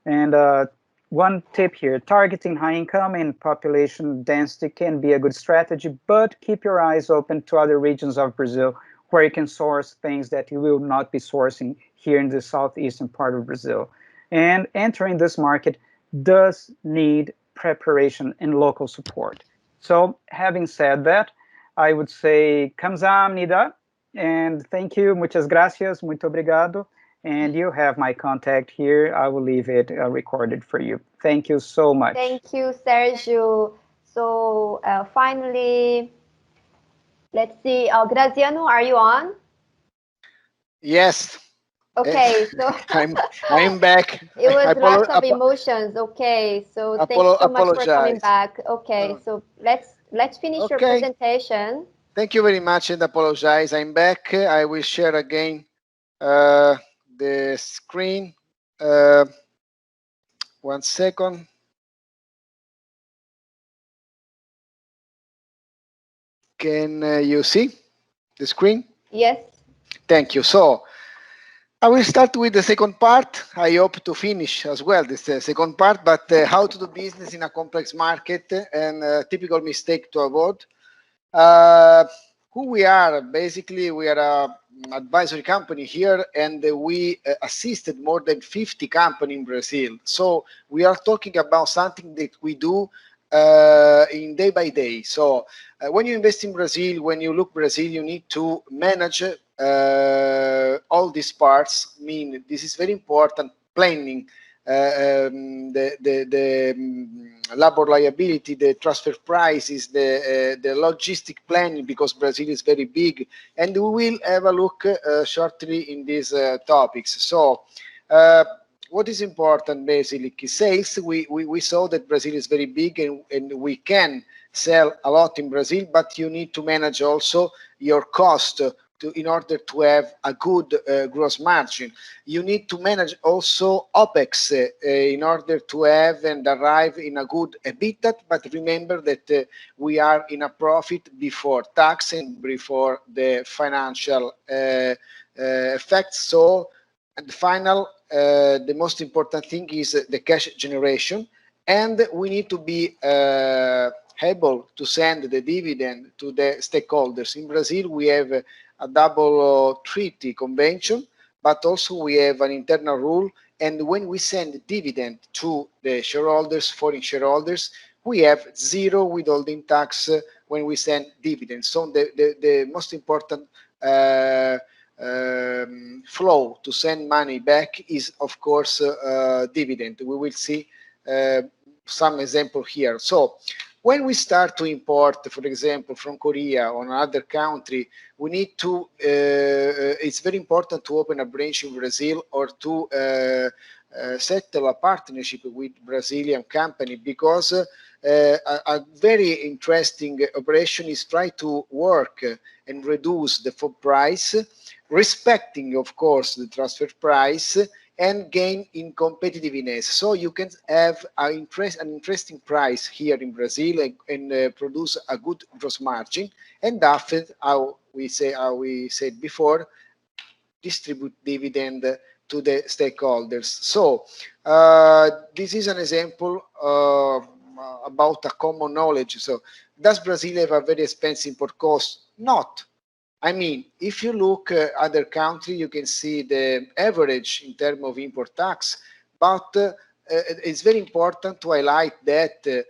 And one tip here, targeting high income and population density can be a good strategy, but keep your eyes open to other regions of Brazil where you can source things that you will not be sourcing here in the southeastern part of Brazil. And entering this market does need preparation and local support. So having said that, I would say kamsahamnida, and thank you, muchas gracias, muito obrigado. And you have my contact here. I will leave it recorded for you. Thank you so much. Thank you, Sergio. So finally, let's see. Graziano, are you on? Yes. Okay, so I'm back. it was lots of I emotions. Okay, so thanks so much for coming apologize. back. Okay, so let's finish your Okay. presentation. Thank you very much and apologize. I'm back. I will share again the screen. 1 second. Can you see the screen? Yes. Thank you. So I will start with the second part. I hope to finish as well this second part, but how to do business in a complex market and typical mistake to avoid. Who we are, basically, we are an advisory company here, and we assisted more than 50 companies in Brazil. So we are talking about something that we do in day by day. So when you invest in Brazil, when you look Brazil, you need to manage all these parts. I mean, this is very important, planning, the labor liability, the transfer prices, the logistic planning, because Brazil is very big, and we will have a look shortly in these topics. So what is important, basically, sales. We saw that Brazil is very big, and we can sell a lot in Brazil, but you need to manage also your cost in order to have a good gross margin. You need to manage also OPEX in order to have and arrive in a good EBITDA, but remember that we are in a profit before tax and before the financial effects. So at the final, the most important thing is the cash generation, and we need to be able to send the dividend to the stakeholders. In Brazil, we have a double treaty convention, but also we have an internal rule. And when we send dividend to the shareholders, foreign shareholders, we have zero withholding tax when we send dividends. So the most important flow to send money back is, of course, dividend. We will see some example here. So when we start to import, for example, from Korea or another country, we need to, it's very important to open a branch in Brazil or to settle a partnership with Brazilian company, because a very interesting operation is try to work and reduce the FOB price, respecting, of course, the transfer price, and gain in competitiveness. So you can have an interesting price here in Brazil and produce a good gross margin, and after, how we said before, distribute dividend to the stakeholders. So this is an example about a common knowledge. So does Brazil have a very expensive import cost? Not. I mean, if you look at other countries, you can see the average in terms of import tax, but it's very important to highlight that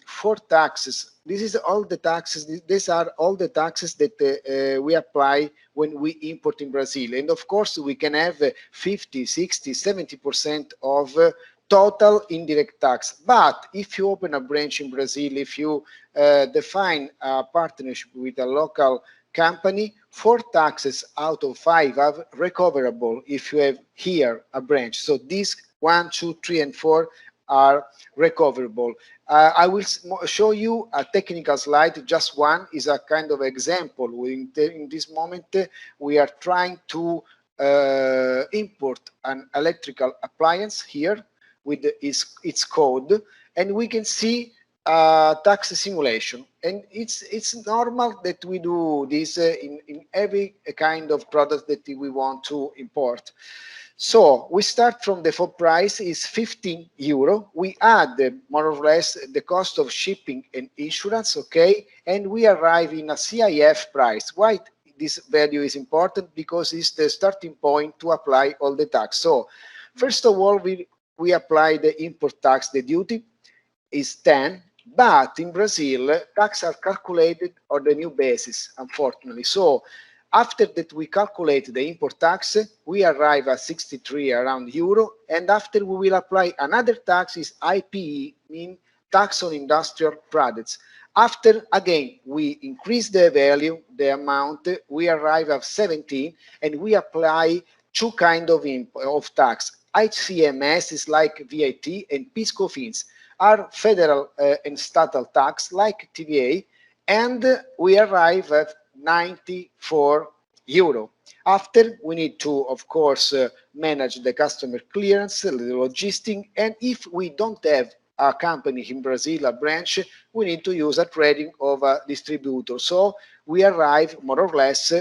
for taxes, this is all the taxes, these are all the taxes that we apply when we import in Brazil. And of course, we can have 50, 60, 70% of total indirect tax. But if you open a branch in Brazil, if you define a partnership with a local company, 4 taxes out of 5 are recoverable if you have here a branch. So these 1, 2, 3, and 4 are recoverable. I will show you a technical slide. Just one is a kind of example. In this moment, we are trying to import an electrical appliance here with its code, and we can see tax simulation, and it's normal that we do this in every kind of product that we want to import. So we start from the FOB price is 15 euro. We add more or less the cost of shipping and insurance, okay, and we arrive in a CIF price. Why this value is important? Because it's the starting point to apply all the tax. So first of all, we apply the import tax. The duty is 10, but in Brazil, taxes are calculated on the new basis, unfortunately. So after that we calculate the import tax, we arrive at 63 around euro, and after we will apply another tax is IPE, mean tax on industrial products. After, again, we increase the value, the amount, we arrive at 17, and we apply two kinds of tax. ICMS is like VAT, and PIS/COFINS are federal and estatal tax like TVA, and we arrive at 94 euro. After, we need to, of course, manage the customer clearance, the logistic, and if we don't have a company in Brazil, a branch, we need to use a trading of a distributor. So we arrive more or less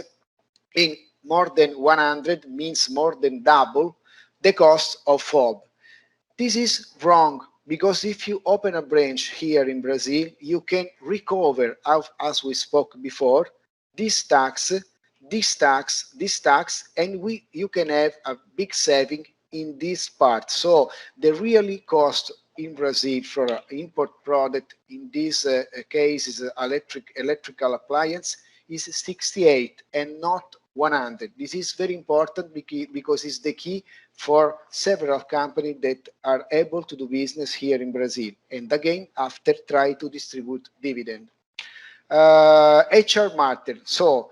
in more than 100, means more than double the cost of FOB. This is wrong, because if you open a branch here in Brazil, you can recover, as we spoke before, this tax, and you can have a big saving in this part. So the really cost in Brazil for an import product, in this case is electrical appliance, is 68 and not 100. This is very important because it's the key for several companies that are able to do business here in Brazil, and again after try to distribute dividend. HR matter. So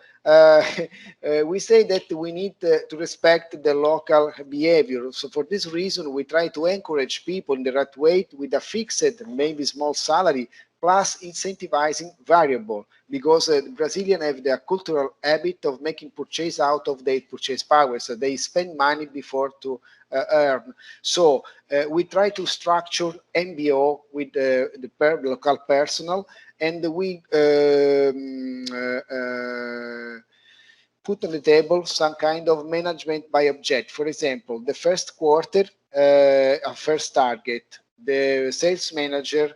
we say that we need to respect the local behavior. So for this reason, we try to encourage people in the right way with a fixed, maybe small salary, plus incentivizing variable, because Brazilians have the cultural habit of making purchase out of their purchase power. So they spend money before to earn. So we try to structure MBO with the local personnel, and we put on the table some kind of management by object. For example, the first quarter, a first target, the sales manager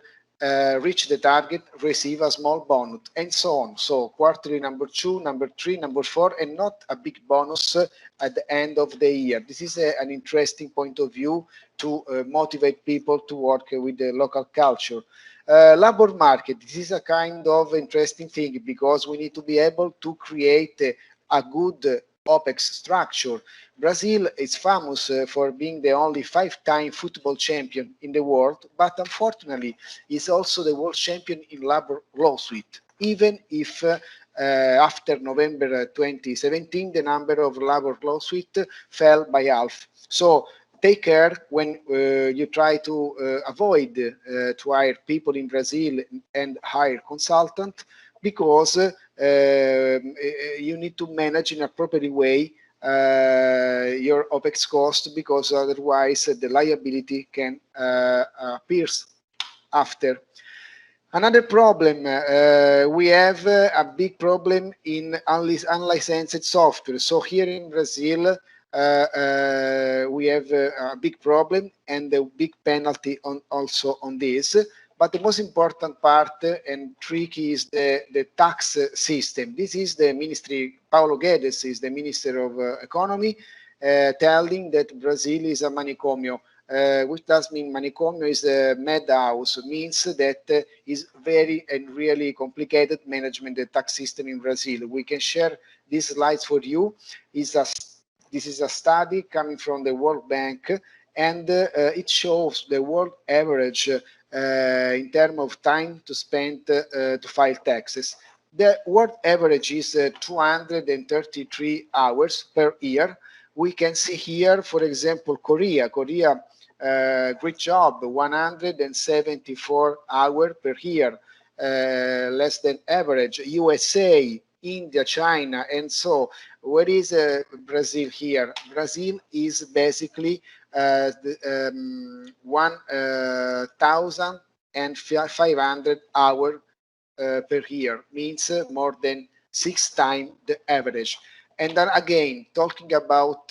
reach the target, receive a small bonus, and so on. So quarterly number 2, number 3, number 4, and not a big bonus at the end of the year. This is an interesting point of view to motivate people to work with the local culture. Labor market, this is a kind of interesting thing, because we need to be able to create a good OPEX structure. Brazil is famous for being the only 5-time football champion in the world, but unfortunately is also the world champion in labor lawsuit, even if after November 2017 the number of labor lawsuits fell by half. So take care when you try to avoid to hire people in Brazil and hire consultant, because you need to manage in a proper way your OPEX cost, because otherwise the liability can appear after. Another problem, we have a big problem in unlicensed software. So here in Brazil, we have a big problem and a big penalty also on this. But the most important part and tricky is the tax system. This is the ministry, Paulo Guedes is the Minister of Economy, telling that Brazil is a manicomio, which does mean manicomio is a madhouse, means that is very and really complicated management the tax system in Brazil. We can share these slides for you. This is a study coming from the World Bank, and it shows the world average in terms of time to spend to file taxes. The world average is 233 hours per year. We can see here, for example, Korea, great job, 174 hours per year, less than average. USA, India, China, and so where is Brazil here? Brazil is basically 1,500 hours per year, means more than 6 times the average. And then again, talking about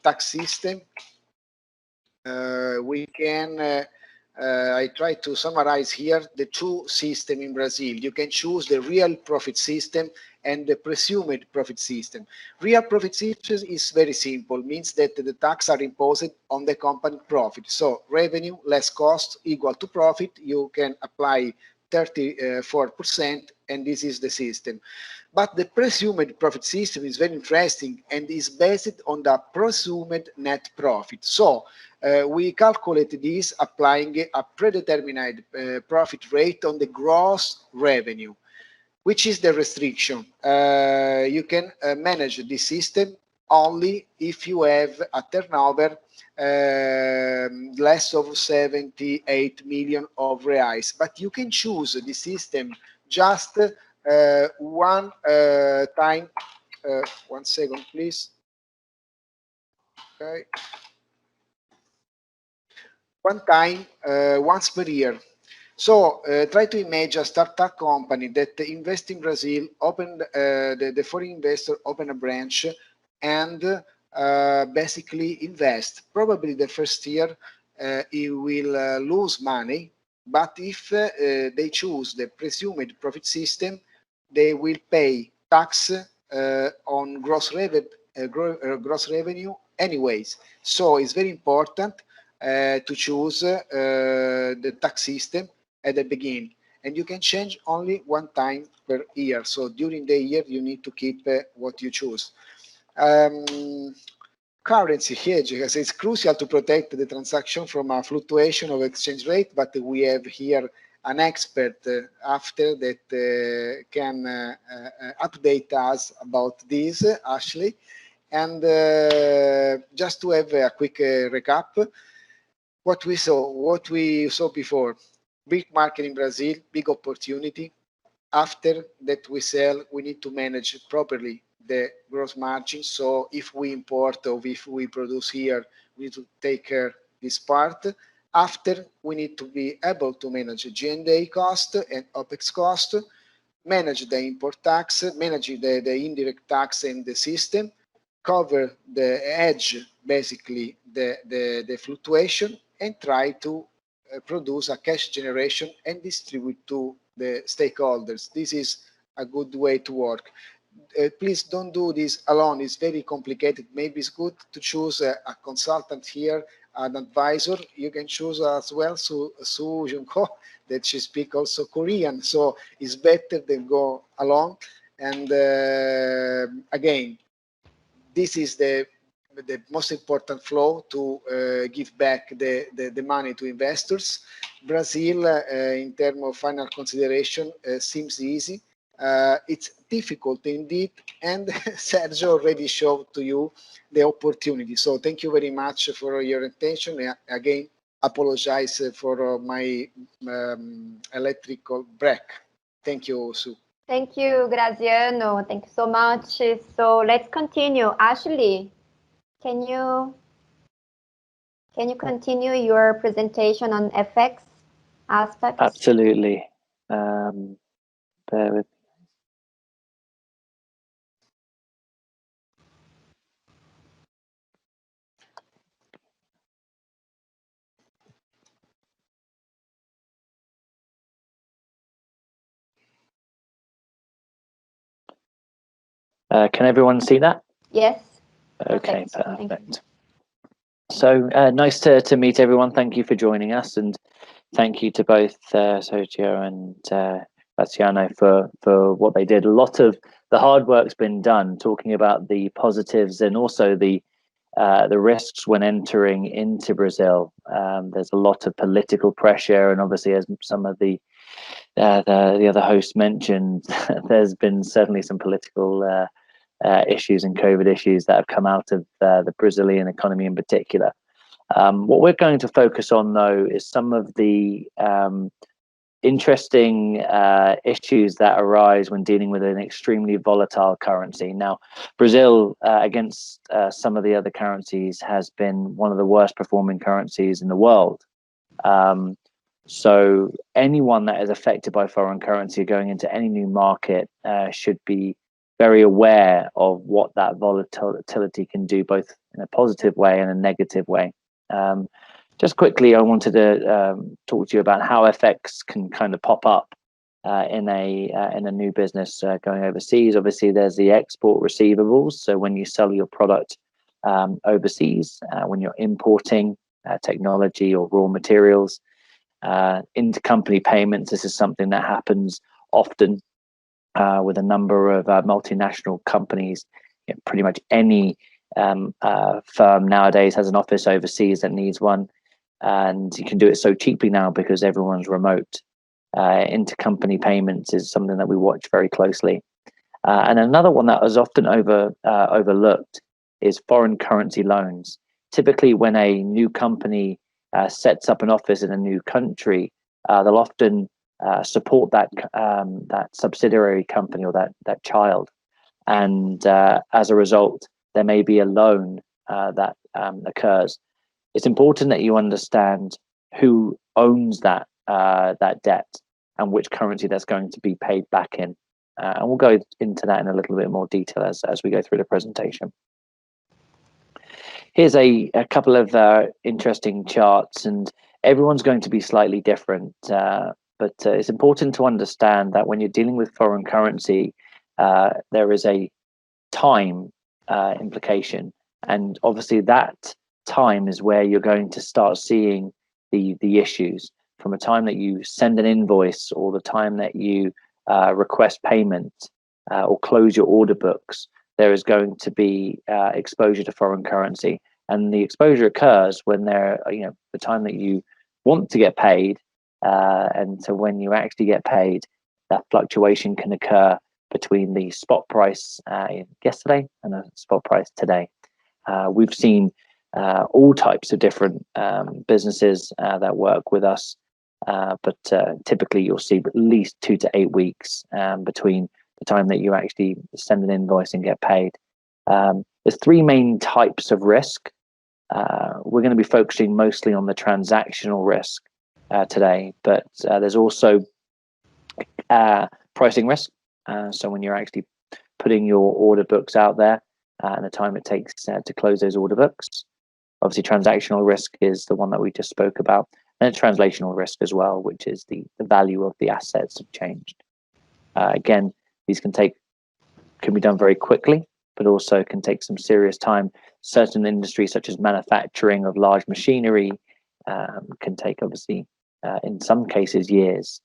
tax system, we can I try to summarize here the two systems in Brazil. You can choose the real profit system and the presumed profit system. Real profit system is very simple, means that the tax are imposed on the company profit. So revenue less cost equal to profit. You can apply 34%, and this is the system. But the presumed profit system is very interesting and is based on the presumed net profit. So we calculate this applying a predetermined profit rate on the gross revenue, which is the restriction. You can manage this system only if you have a turnover less of 78 million of reais. But you can choose the system just one time. 1 second, please. Okay. One time, once per year. So try to imagine a startup company that invest in Brazil, open the foreign investor open a branch and basically invest. Probably the first year he will lose money, but if they choose the presumed profit system, they will pay tax on gross revenue anyways. So it's very important to choose the tax system at the beginning, and you can change only one time per year. So during the year you need to keep what you choose. Currency hedging, as it's crucial to protect the transaction from a fluctuation of exchange rate, but we have here an expert after that can update us about this, Ashley. And just to have a quick recap, what we saw before: big market in Brazil, big opportunity. After that we sell, we need to manage properly the gross margin. So if we import or if we produce here, we need to take care this part. After, we need to be able to manage G&A cost and OPEX cost, manage the import tax, manage the indirect tax in the system, cover the edge, basically the fluctuation, and try to produce a cash generation and distribute to the stakeholders. This is a good way to work. Please don't do this alone. It's very complicated. Maybe it's good to choose a consultant here, an advisor. You can choose as well Su Junko, that she speaks also Korean. So it's better than go alone. And again, this is the most important flow to give back the money to investors. Brazil, in terms of final consideration, seems easy. It's difficult indeed, and Sergio already showed to you the opportunity. So thank you very much for your attention. Again, apologize for my electrical break. Thank you, Sue. Thank you, Graziano. Thank you so much. So let's continue. Ashley, can you continue your presentation on FX aspects? Absolutely. Bear with. Can everyone see that? Yes. Okay, perfect. So nice to meet everyone. Thank you for joining us, and thank you to both Sergio and Graziano for what they did. A lot of the hard work's been done, talking about the positives and also the risks when entering into Brazil. There's a lot of political pressure, and obviously, as some of the other hosts mentioned, there's been certainly some political issues and COVID issues that have come out of the Brazilian economy in particular. What we're going to focus on, though, is some of the interesting issues that arise when dealing with an extremely volatile currency. Now, Brazil, against some of the other currencies, has been one of the worst performing currencies in the world. So anyone that is affected by foreign currency going into any new market should be very aware of what that volatility can do, both in a positive way and a negative way. Just quickly, I wanted to talk to you about how FX can kind of pop up in a new business going overseas. Obviously, there's the export receivables. So when you sell your product overseas, when you're importing technology or raw materials, intercompany payments, this is something that happens often with a number of multinational companies. Pretty much any firm nowadays has an office overseas that needs one, and you can do it so cheaply now because everyone's remote. Intercompany payments is something that we watch very closely. And another one that was often overlooked is foreign currency loans. Typically, when a new company sets up an office in a new country, they'll often support that subsidiary company or that child, and as a result, there may be a loan that occurs. It's important that you understand who owns that debt and which currency that's going to be paid back in. And we'll go into that in a little bit more detail as we go through the presentation. Here's a couple of interesting charts, and everyone's going to be slightly different. But it's important to understand that when you're dealing with foreign currency, there is a time implication. And obviously that time is where you're going to start seeing the issues. From a time that you send an invoice or the time that you request payment or close your order books, there is going to be exposure to foreign currency. And the exposure occurs when the time that you want to get paid and to when you actually get paid, that fluctuation can occur between the spot price yesterday and the spot price today. We've seen all types of different businesses that work with us, but typically you'll see at least 2 to 8 weeks between the time that you actually send an invoice and get paid. There's 3 main types of risk. We're going to be focusing mostly on the transactional risk today, but there's also pricing risk. So when you're actually putting your order books out there and the time it takes to close those order books. Obviously, transactional risk is the one that we just spoke about, and translational risk as well, which is the value of the assets have changed. Again, these can be done very quickly, but also can take some serious time. Certain industries, such as manufacturing of large machinery, can take obviously, in some cases, years.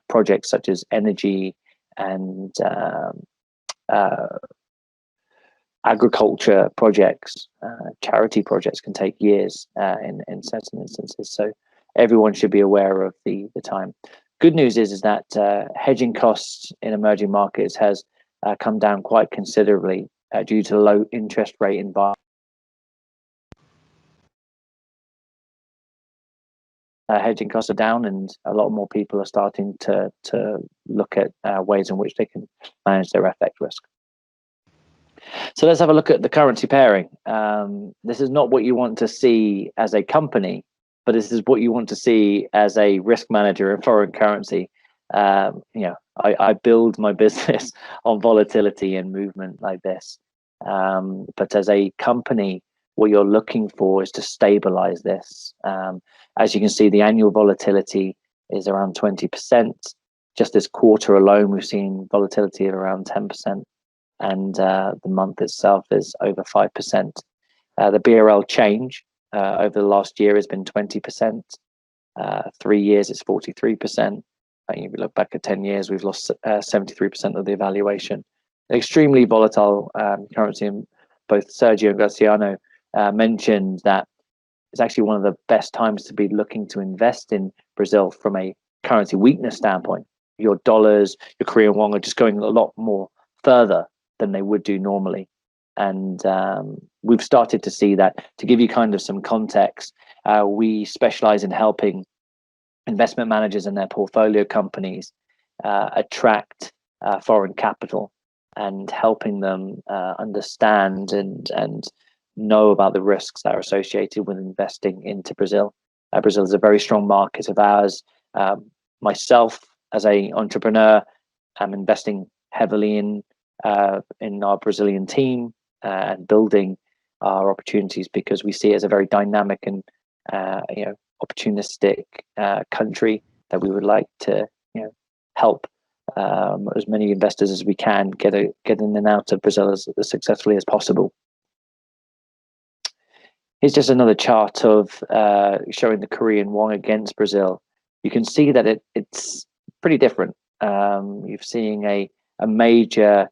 Projects such as energy and agriculture projects, charity projects can take years in certain instances. So everyone should be aware of the time. Good news is that hedging costs in emerging markets has come down quite considerably due to the low interest rate environment. Hedging costs are down, and a lot more people are starting to look at ways in which they can manage their FX risk. So let's have a look at the currency pairing. This is not what you want to see as a company, but this is what you want to see as a risk manager in foreign currency. I build my business on volatility and movement like this. But as a company, what you're looking for is to stabilize this. As you can see, the annual volatility is around 20%. Just this quarter alone, we've seen volatility at around 10%. And the month itself is over 5%. The BRL change over the last year has been 20%. 3 years, it's 43%. If you look back at 10 years, we've lost 73% of the evaluation. Extremely volatile currency. And both Sergio and Graciano mentioned that it's actually one of the best times to be looking to invest in Brazil from a currency weakness standpoint. Your dollars, your Korean won are just going a lot more further than they would do normally. And we've started to see that. To give you kind of some context, we specialize in helping investment managers and their portfolio companies attract foreign capital and helping them understand and know about the risks that are associated with investing into Brazil. Brazil is a very strong market of ours. Myself, as an entrepreneur, I'm investing heavily in our Brazilian team and building our opportunities because we see it as a very dynamic and opportunistic country that we would like to help as many investors as we can get in and out of Brazil as successfully as possible. Here's just another chart of showing the Korean won against Brazil. You can see that it's pretty different. You're seeing a major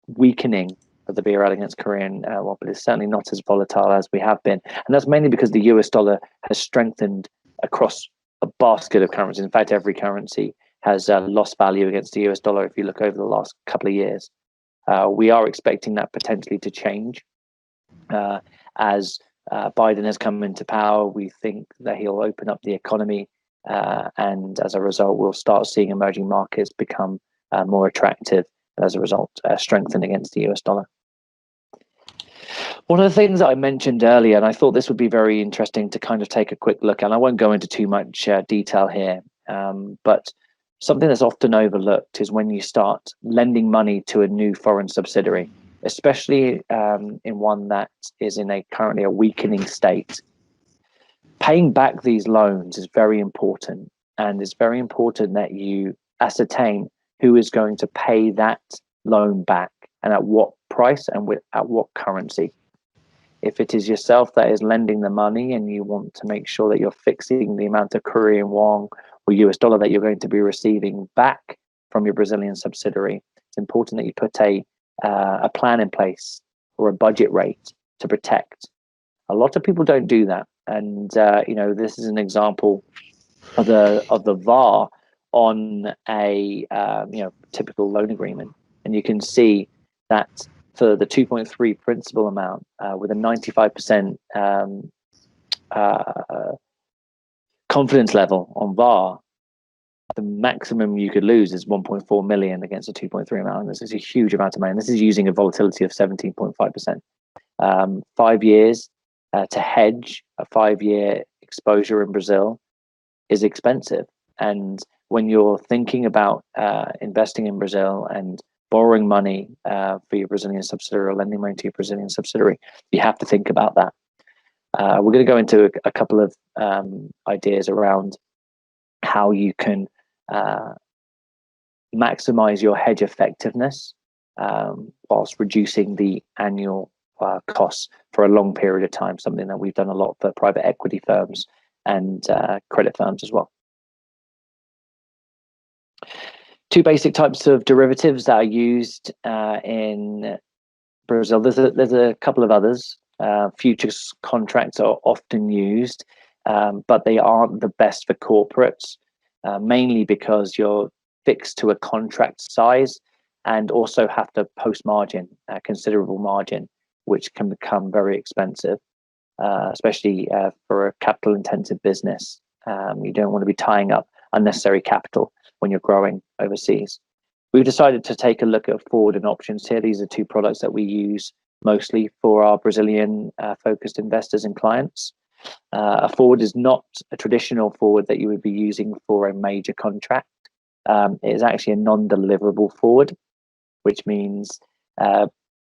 weakening of the BRL against Korean won, but it's certainly not as volatile as we have been. And that's mainly because the US dollar has strengthened across a basket of currencies. In fact, every currency has lost value against the US dollar if you look over the last couple of years. We are expecting that potentially to change as Biden has come into power. We think that he'll open up the economy, and as a result, we'll start seeing emerging markets become more attractive, and as a result, strengthen against the US dollar. One of the things that I mentioned earlier, and I thought this would be very interesting to kind of take a quick look, and I won't go into too much detail here, but something that's often overlooked is when you start lending money to a new foreign subsidiary, especially in one that is in currently a weakening state. Paying back these loans is very important, and it's very important that you ascertain who is going to pay that loan back and at what price and at what currency. If it is yourself that is lending the money and you want to make sure that you're fixing the amount of Korean won or US dollar that you're going to be receiving back from your Brazilian subsidiary, it's important that you put a plan in place or a budget rate to protect. A lot of people don't do that, and this is an example of the VAR on a typical loan agreement, and you can see that for the 2.3 principal amount with a 95% confidence level on VAR, the maximum you could lose is 1.4 million against a 2.3 amount. This is a huge amount of money. This is using a volatility of 17.5%. 5 years to hedge a 5-year exposure in Brazil is expensive. And when you're thinking about investing in Brazil and borrowing money for your Brazilian subsidiary or lending money to your Brazilian subsidiary, you have to think about that. We're going to go into a couple of ideas around how you can maximize your hedge effectiveness whilst reducing the annual costs for a long period of time, something that we've done a lot for private equity firms and credit firms as well. Two basic types of derivatives that are used in Brazil. There's a couple of others. Futures contracts are often used, but they aren't the best for corporates, mainly because you're fixed to a contract size and also have to post margin, considerable margin, which can become very expensive, especially for a capital intensive business. You don't want to be tying up unnecessary capital when you're growing overseas. We've decided to take a look at forward and options here. These are two products that we use mostly for our Brazilian focused investors and clients. A forward is not a traditional forward that you would be using for a major contract. It is actually a non-deliverable forward, which means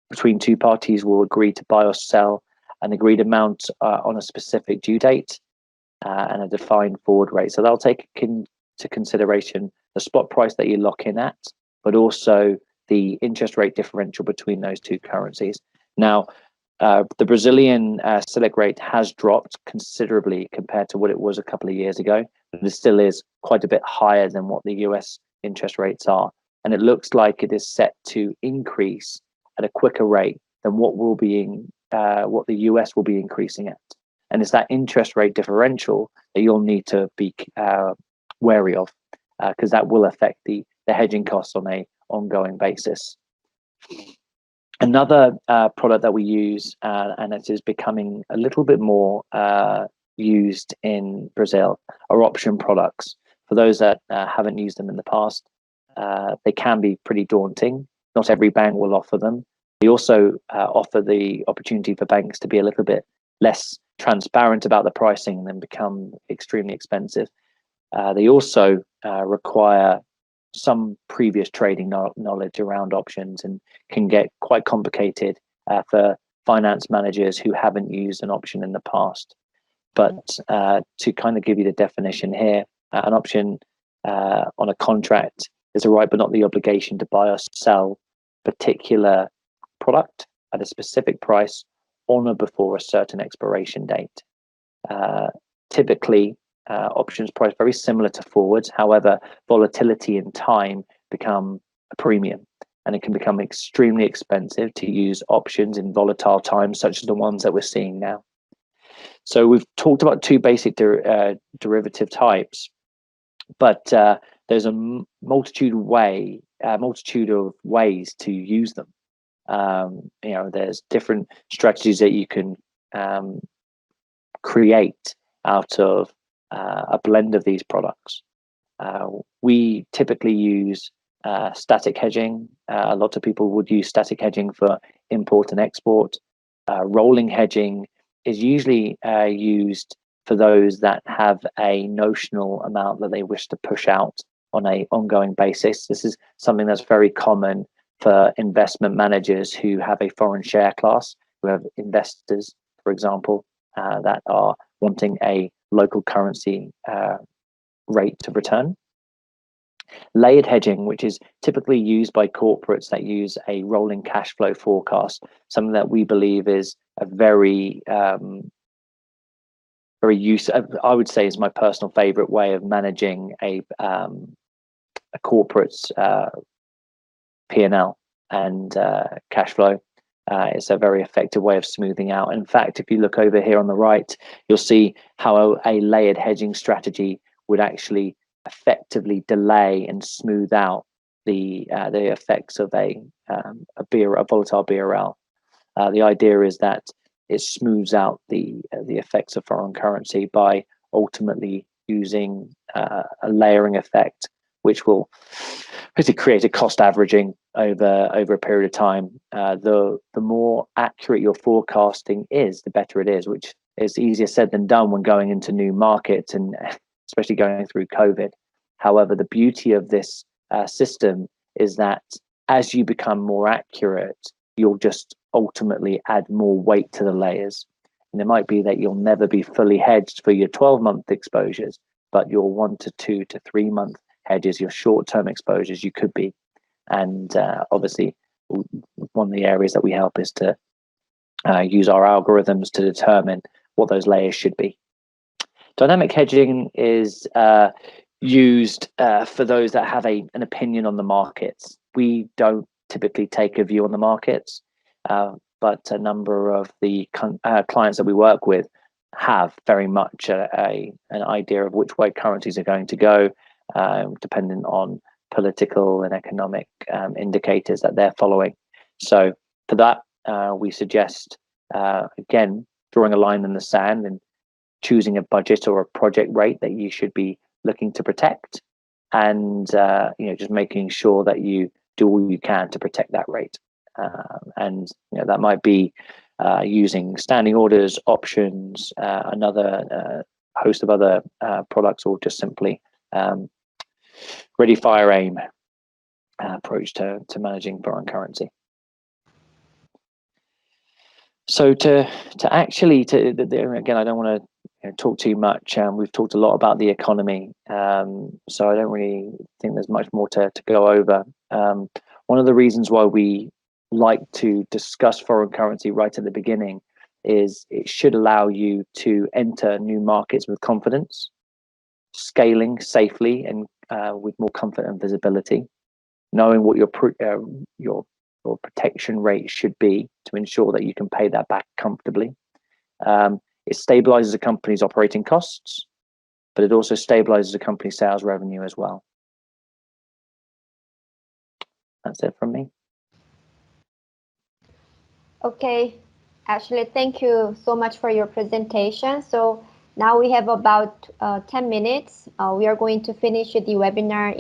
between two parties will agree to buy or sell an agreed amount on a specific due date and a defined forward rate. So they'll take into consideration the spot price that you lock in at, but also the interest rate differential between those two currencies. Now, the Brazilian Selic rate has dropped considerably compared to what it was a couple of years ago, but it still is quite a bit higher than what the US interest rates are. And it looks like it is set to increase at a quicker rate than what the US will be increasing at. And it's that interest rate differential that you'll need to be wary of, because that will affect the hedging costs on an ongoing basis. Another product that we use, and it is becoming a little bit more used in Brazil, are option products. For those that haven't used them in the past, they can be pretty daunting. Not every bank will offer them. They also offer the opportunity for banks to be a little bit less transparent about the pricing and then become extremely expensive. They also require some previous trading knowledge around options and can get quite complicated for finance managers who haven't used an option in the past. But to kind of give you the definition here, an option on a contract is a right but not the obligation to buy or sell a particular product at a specific price on or before a certain expiration date. Typically, options price very similar to forwards. However, volatility in time become a premium, and it can become extremely expensive to use options in volatile times, such as the ones that we're seeing now. So we've talked about two basic derivative types, but there's a multitude of ways to use them. There's different strategies that you can create out of a blend of these products. We typically use static hedging. A lot of people would use static hedging for import and export. Rolling hedging is usually used for those that have a notional amount that they wish to push out on an ongoing basis. This is something that's very common for investment managers who have a foreign share class, who have investors, for example, that are wanting a local currency rate of return. Layered hedging, which is typically used by corporates that use a rolling cash flow forecast, something that we believe is a very I would say is my personal favorite way of managing a corporate's P&L and cash flow. It's a very effective way of smoothing out. In fact, if you look over here on the right, you'll see how a layered hedging strategy would actually effectively delay and smooth out the effects of a volatile BRL. The idea is that it smooths out the effects of foreign currency by ultimately using a layering effect, which will basically create a cost averaging over a period of time. The more accurate your forecasting is, the better it is, which is easier said than done when going into new markets and especially going through COVID. However, the beauty of this system is that as you become more accurate, you'll just ultimately add more weight to the layers. And it might be that you'll never be fully hedged for your 12-month exposures, but your 1 to 2 to 3 month hedges, your short-term exposures, you could be. And obviously, one of the areas that we help is to use our algorithms to determine what those layers should be. Dynamic hedging is used for those that have an opinion on the markets. We don't typically take a view on the markets, but a number of the clients that we work with have very much an idea of which way currencies are going to go, depending on political and economic indicators that they're following. So for that, we suggest, again, drawing a line in the sand and choosing a budget or a project rate that you should be looking to protect, and just making sure that you do all you can to protect that rate. And that might be using standing orders, options, another host of other products, or just simply ready, fire, aim approach to managing foreign currency. So again, I don't want to talk too much. We've talked a lot about the economy, so I don't really think there's much more to go over. One of the reasons why we like to discuss foreign currency right at the beginning is it should allow you to enter new markets with confidence, scaling safely and with more comfort and visibility, knowing what your protection rate should be to ensure that you can pay that back comfortably. It stabilizes a company's operating costs, but it also stabilizes a company's sales revenue as well. That's it from me. Okay, Ashley, thank you so much for your presentation. So now we have about 10 minutes. We are going to finish the webinar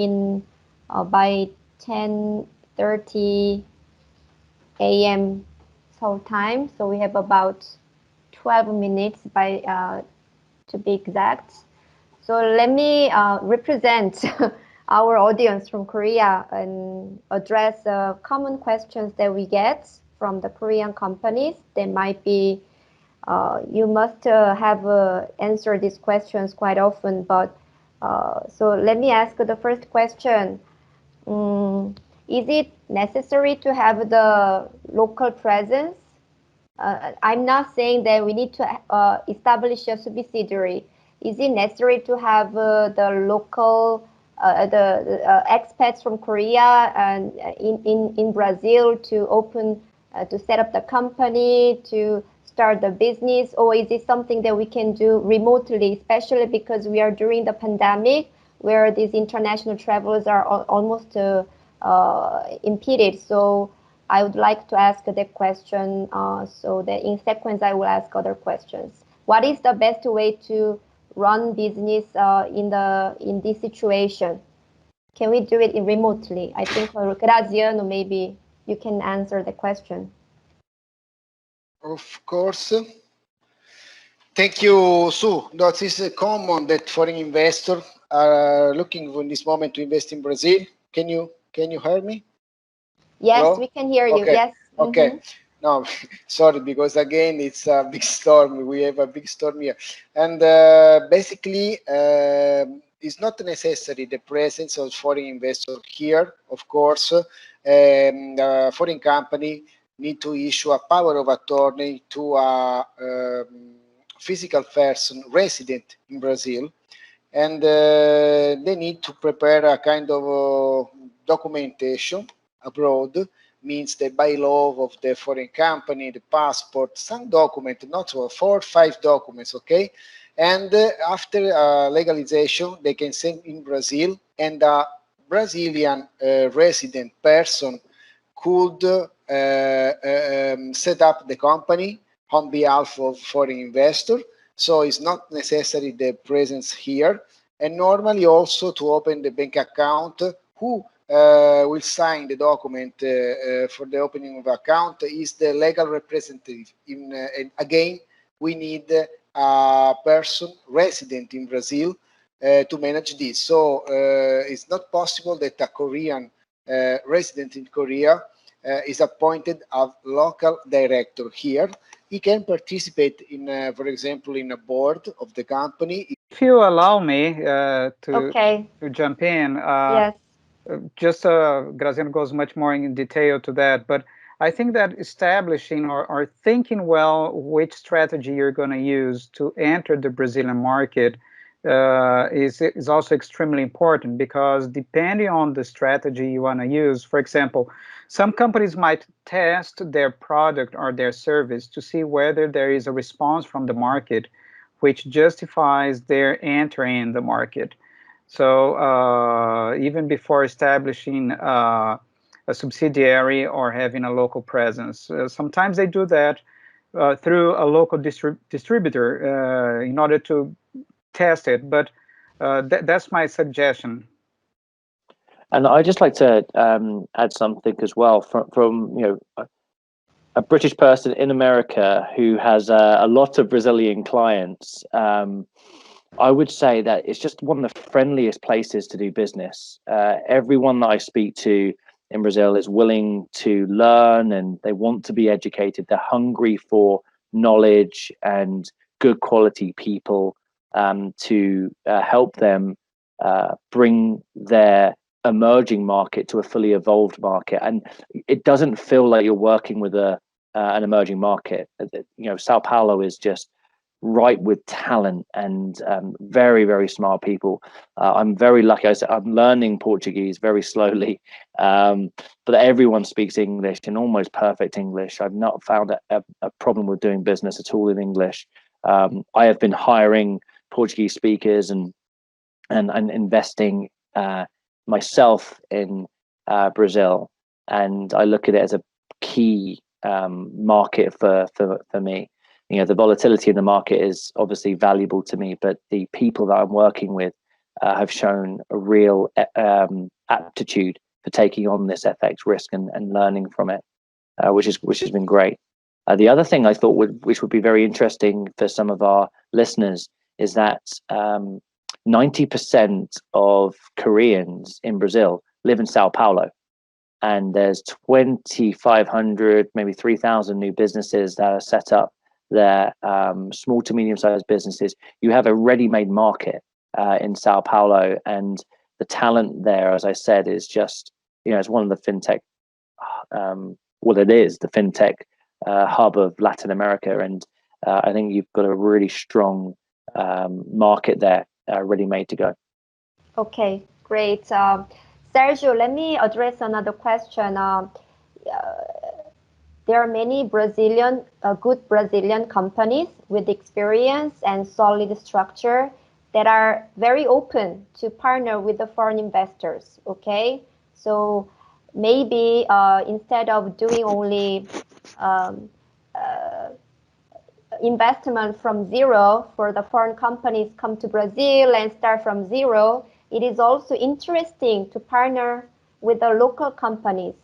by 10:30 a.m. Seoul time. So we have about 12 minutes to be exact. So let me represent our audience from Korea and address common questions that we get from the Korean companies. They might be, you must have answered these questions quite often, but so let me ask the first question. Is it necessary to have the local presence? I'm not saying that we need to establish a subsidiary. Is it necessary to have the local expats from Korea and in Brazil to open to set up the company, to start the business, or is it something that we can do remotely, especially because we are during the pandemic where these international travelers are almost impeded? So I would like to ask the question so that in sequence I will ask other questions. What is the best way to run business in this situation? Can we do it remotely? I think Graziano, maybe you can answer the question. Of course. Thank you, Sue. That is common that foreign investors are looking in this moment to invest in Brazil. Can you hear me? Yes, Hello? we can hear you. Okay. Yes. Okay. No, sorry, because again, it's a big storm. We have a big storm here. And basically, it's not necessary the presence of foreign investors here. Of course, foreign company need to issue a power of attorney to a physical person resident in Brazil. And they need to prepare a kind of documentation abroad, means the bylaw of the foreign company, the passport, some document, not 4 or 5 documents, okay? And after legalization, they can send in Brazil, and a Brazilian resident person could set up the company on behalf of foreign investor. So it's not necessary the presence here. And normally also to open the bank account, who will sign the document for the opening of account is the legal representative. And again, we need a person resident in Brazil to manage this. So it's not possible that a Korean resident in Korea is appointed a local director here. He can participate in, for example, in a board of the company. If you allow me to jump in, Yes. Just Graziano goes much more in detail to that, but I think that establishing or thinking well which strategy you're going to use to enter the Brazilian market is also extremely important, because depending on the strategy you want to use, for example, some companies might test their product or their service to see whether there is a response from the market which justifies their entering the market. So even before establishing a subsidiary or having a local presence, sometimes they do that through a local distributor in order to test it. But that's my suggestion. And I'd just like to add something as well from a British person in America who has a lot of Brazilian clients. I would say that it's just one of the friendliest places to do business. Everyone that I speak to in Brazil is willing to learn, and they want to be educated. They're hungry for knowledge and good quality people to help them bring their emerging market to a fully evolved market. And it doesn't feel like you're working with an emerging market. Sao Paulo is just ripe with talent and very, very smart people. I'm very lucky. I said I'm learning Portuguese very slowly, but everyone speaks English in almost perfect English. I've not found a problem with doing business at all in English. I have been hiring Portuguese speakers and investing myself in Brazil, and I look at it as a key market for me. The volatility in the market is obviously valuable to me, but the people that I'm working with have shown a real aptitude for taking on this FX risk and learning from it, which has been great. The other thing I thought which would be very interesting for some of our listeners is that 90% of Koreans in Brazil live in Sao Paulo, and there's 2,500, maybe 3,000 new businesses that are set up there, small to medium-sized businesses. You have a ready-made market in Sao Paulo, and the talent there, as I said, is just, it's one of the fintech, it is the fintech hub of Latin America, and I think you've got a really strong market there, ready-made to go. Okay, great. Sergio, let me address another question. There are many good Brazilian companies with experience and solid structure that are very open to partner with the foreign investors. Okay, so maybe instead of doing only um, investment from zero for the foreign companies come to Brazil and start from zero, it is also interesting to partner with the local companies.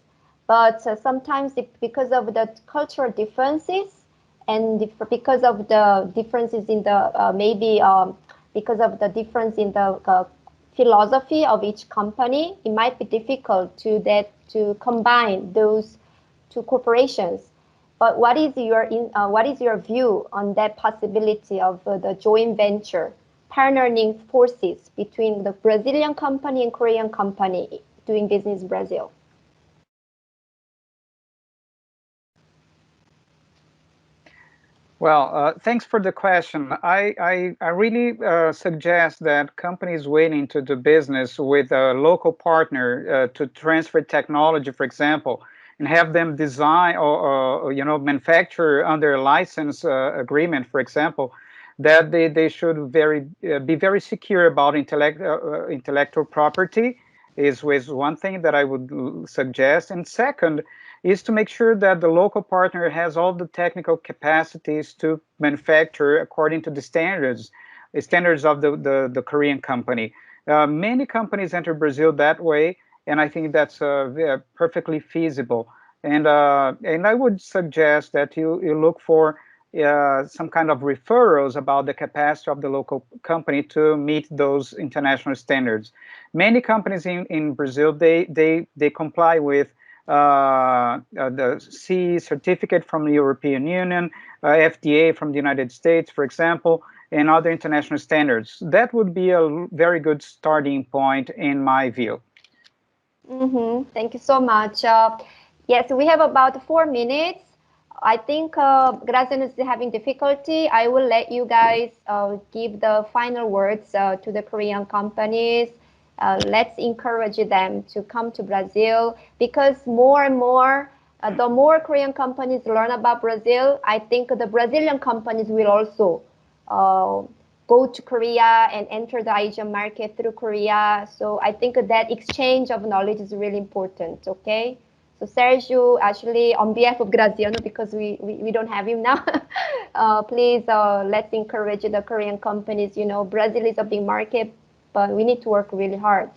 But sometimes because of the cultural differences and because of the differences in the because of the difference in the philosophy of each company, it might be difficult to combine those two corporations. But what is your view on that possibility of the joint venture, partnering forces between the Brazilian company and Korean company doing business in Brazil? Well, thanks for the question. I really suggest that companies willing to do business with a local partner to transfer technology, for example, and have them design or manufacture under a license agreement, for example, that they should be very secure about intellectual property is one thing that I would suggest. And second, is to make sure that the local partner has all the technical capacities to manufacture according to the standards of the Korean company. Many companies enter Brazil that way, and I think that's perfectly feasible. And I would suggest that you look for some kind of referrals about the capacity of the local company to meet those international standards. Many companies in Brazil, they comply with the CE certificate from the European Union, FDA from the United States, for example, and other international standards. That would be a very good starting point in my view. Thank you so much. Yes, we have about 4 minutes. I think Graziano is having difficulty. I will let you guys give the final words to the Korean companies. Let's encourage them to come to Brazil, because more and more, the more Korean companies learn about Brazil, I think the Brazilian companies will also go to Korea and enter the Asian market through Korea. So I think that exchange of knowledge is really important, okay? So Sergio, actually, on behalf of Graziano, because we don't have him now, please let's encourage the Korean companies. You know, Brazil is a big market, but we need to work really hard.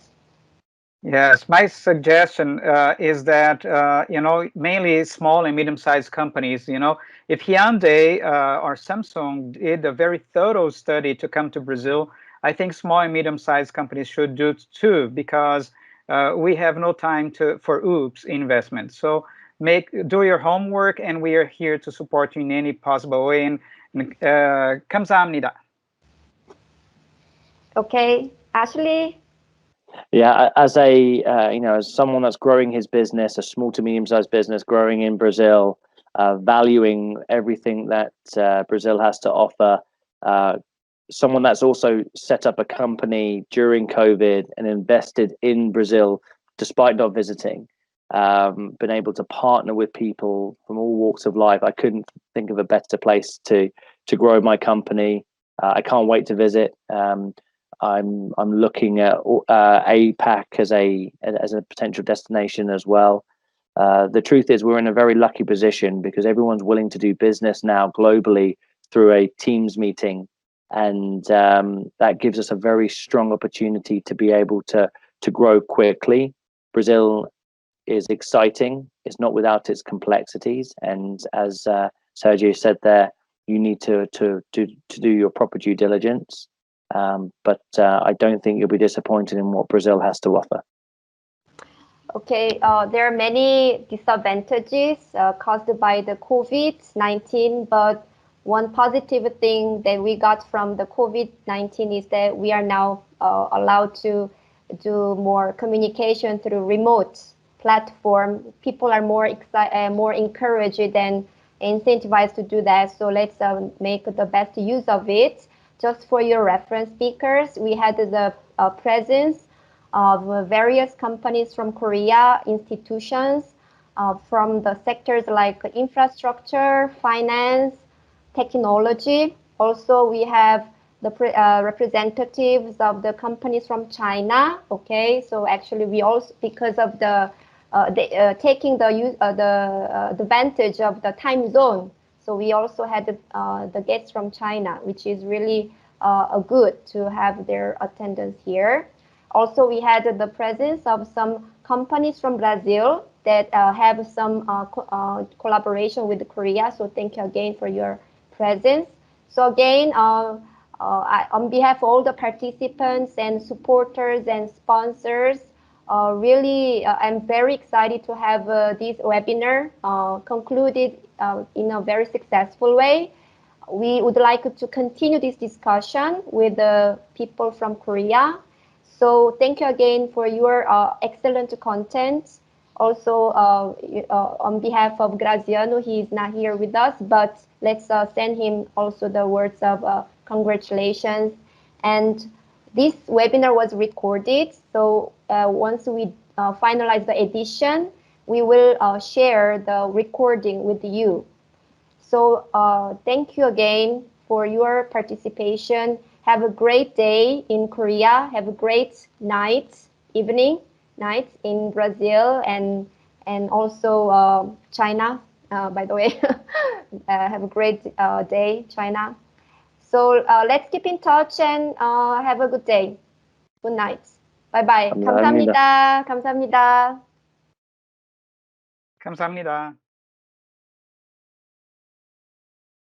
Yes, my suggestion is that mainly small and medium-sized companies. If Hyundai or Samsung did a very thorough study to come to Brazil, I think small and medium-sized companies should do too, because we have no time for oops investment. So do your homework, and we are here to support you in any possible way. And 감사합니다. Okay, Ashley. Yeah, as as someone that's growing his business, a small to medium-sized business, growing in Brazil, valuing everything that Brazil has to offer, someone that's also set up a company during COVID and invested in Brazil despite not visiting, been able to partner with people from all walks of life. I couldn't think of a better place to grow my company. I can't wait to visit. I'm looking at APAC as a potential destination as well. The truth is, we're in a very lucky position because everyone's willing to do business now globally through a Teams meeting, and that gives us a very strong opportunity to be able to grow quickly. Brazil is exciting. It's not without its complexities, and as Sergio said there, you need to do your proper due diligence. But I don't think you'll be disappointed in what Brazil has to offer. Okay, there are many disadvantages caused by the COVID-19, but one positive thing that we got from the COVID-19 is that we are now allowed to do more communication through remote platform. People are more encouraged and incentivized to do that. So let's make the best use of it. Just for your reference, speakers, we had the presence of various companies from Korea, institutions from the sectors like infrastructure, finance, technology. Also, we have the representatives of the companies from China. Okay, so actually we also, because of the taking the advantage of the time zone. So we also had the guests from China, which is really good to have their attendance here. Also, we had the presence of some companies from Brazil that have some collaboration with Korea. So thank you again for your presence. So again, on behalf of all the participants and supporters and sponsors, really, I'm very excited to have this webinar concluded in a very successful way. We would like to continue this discussion with the people from Korea. So thank you again for your excellent content. Also, on behalf of Graziano, he is not here with us, but let's send him also the words of congratulations. And this webinar was recorded, so once we finalize the edition, we will share the recording with you. So thank you again for your participation. Have a great day in Korea. Have a great night, evening, night in Brazil and also China, by the way. Have a great day, China. So let's keep in touch and have a good day. Good night. Bye-bye. 감사합니다. 감사합니다. 감사합니다.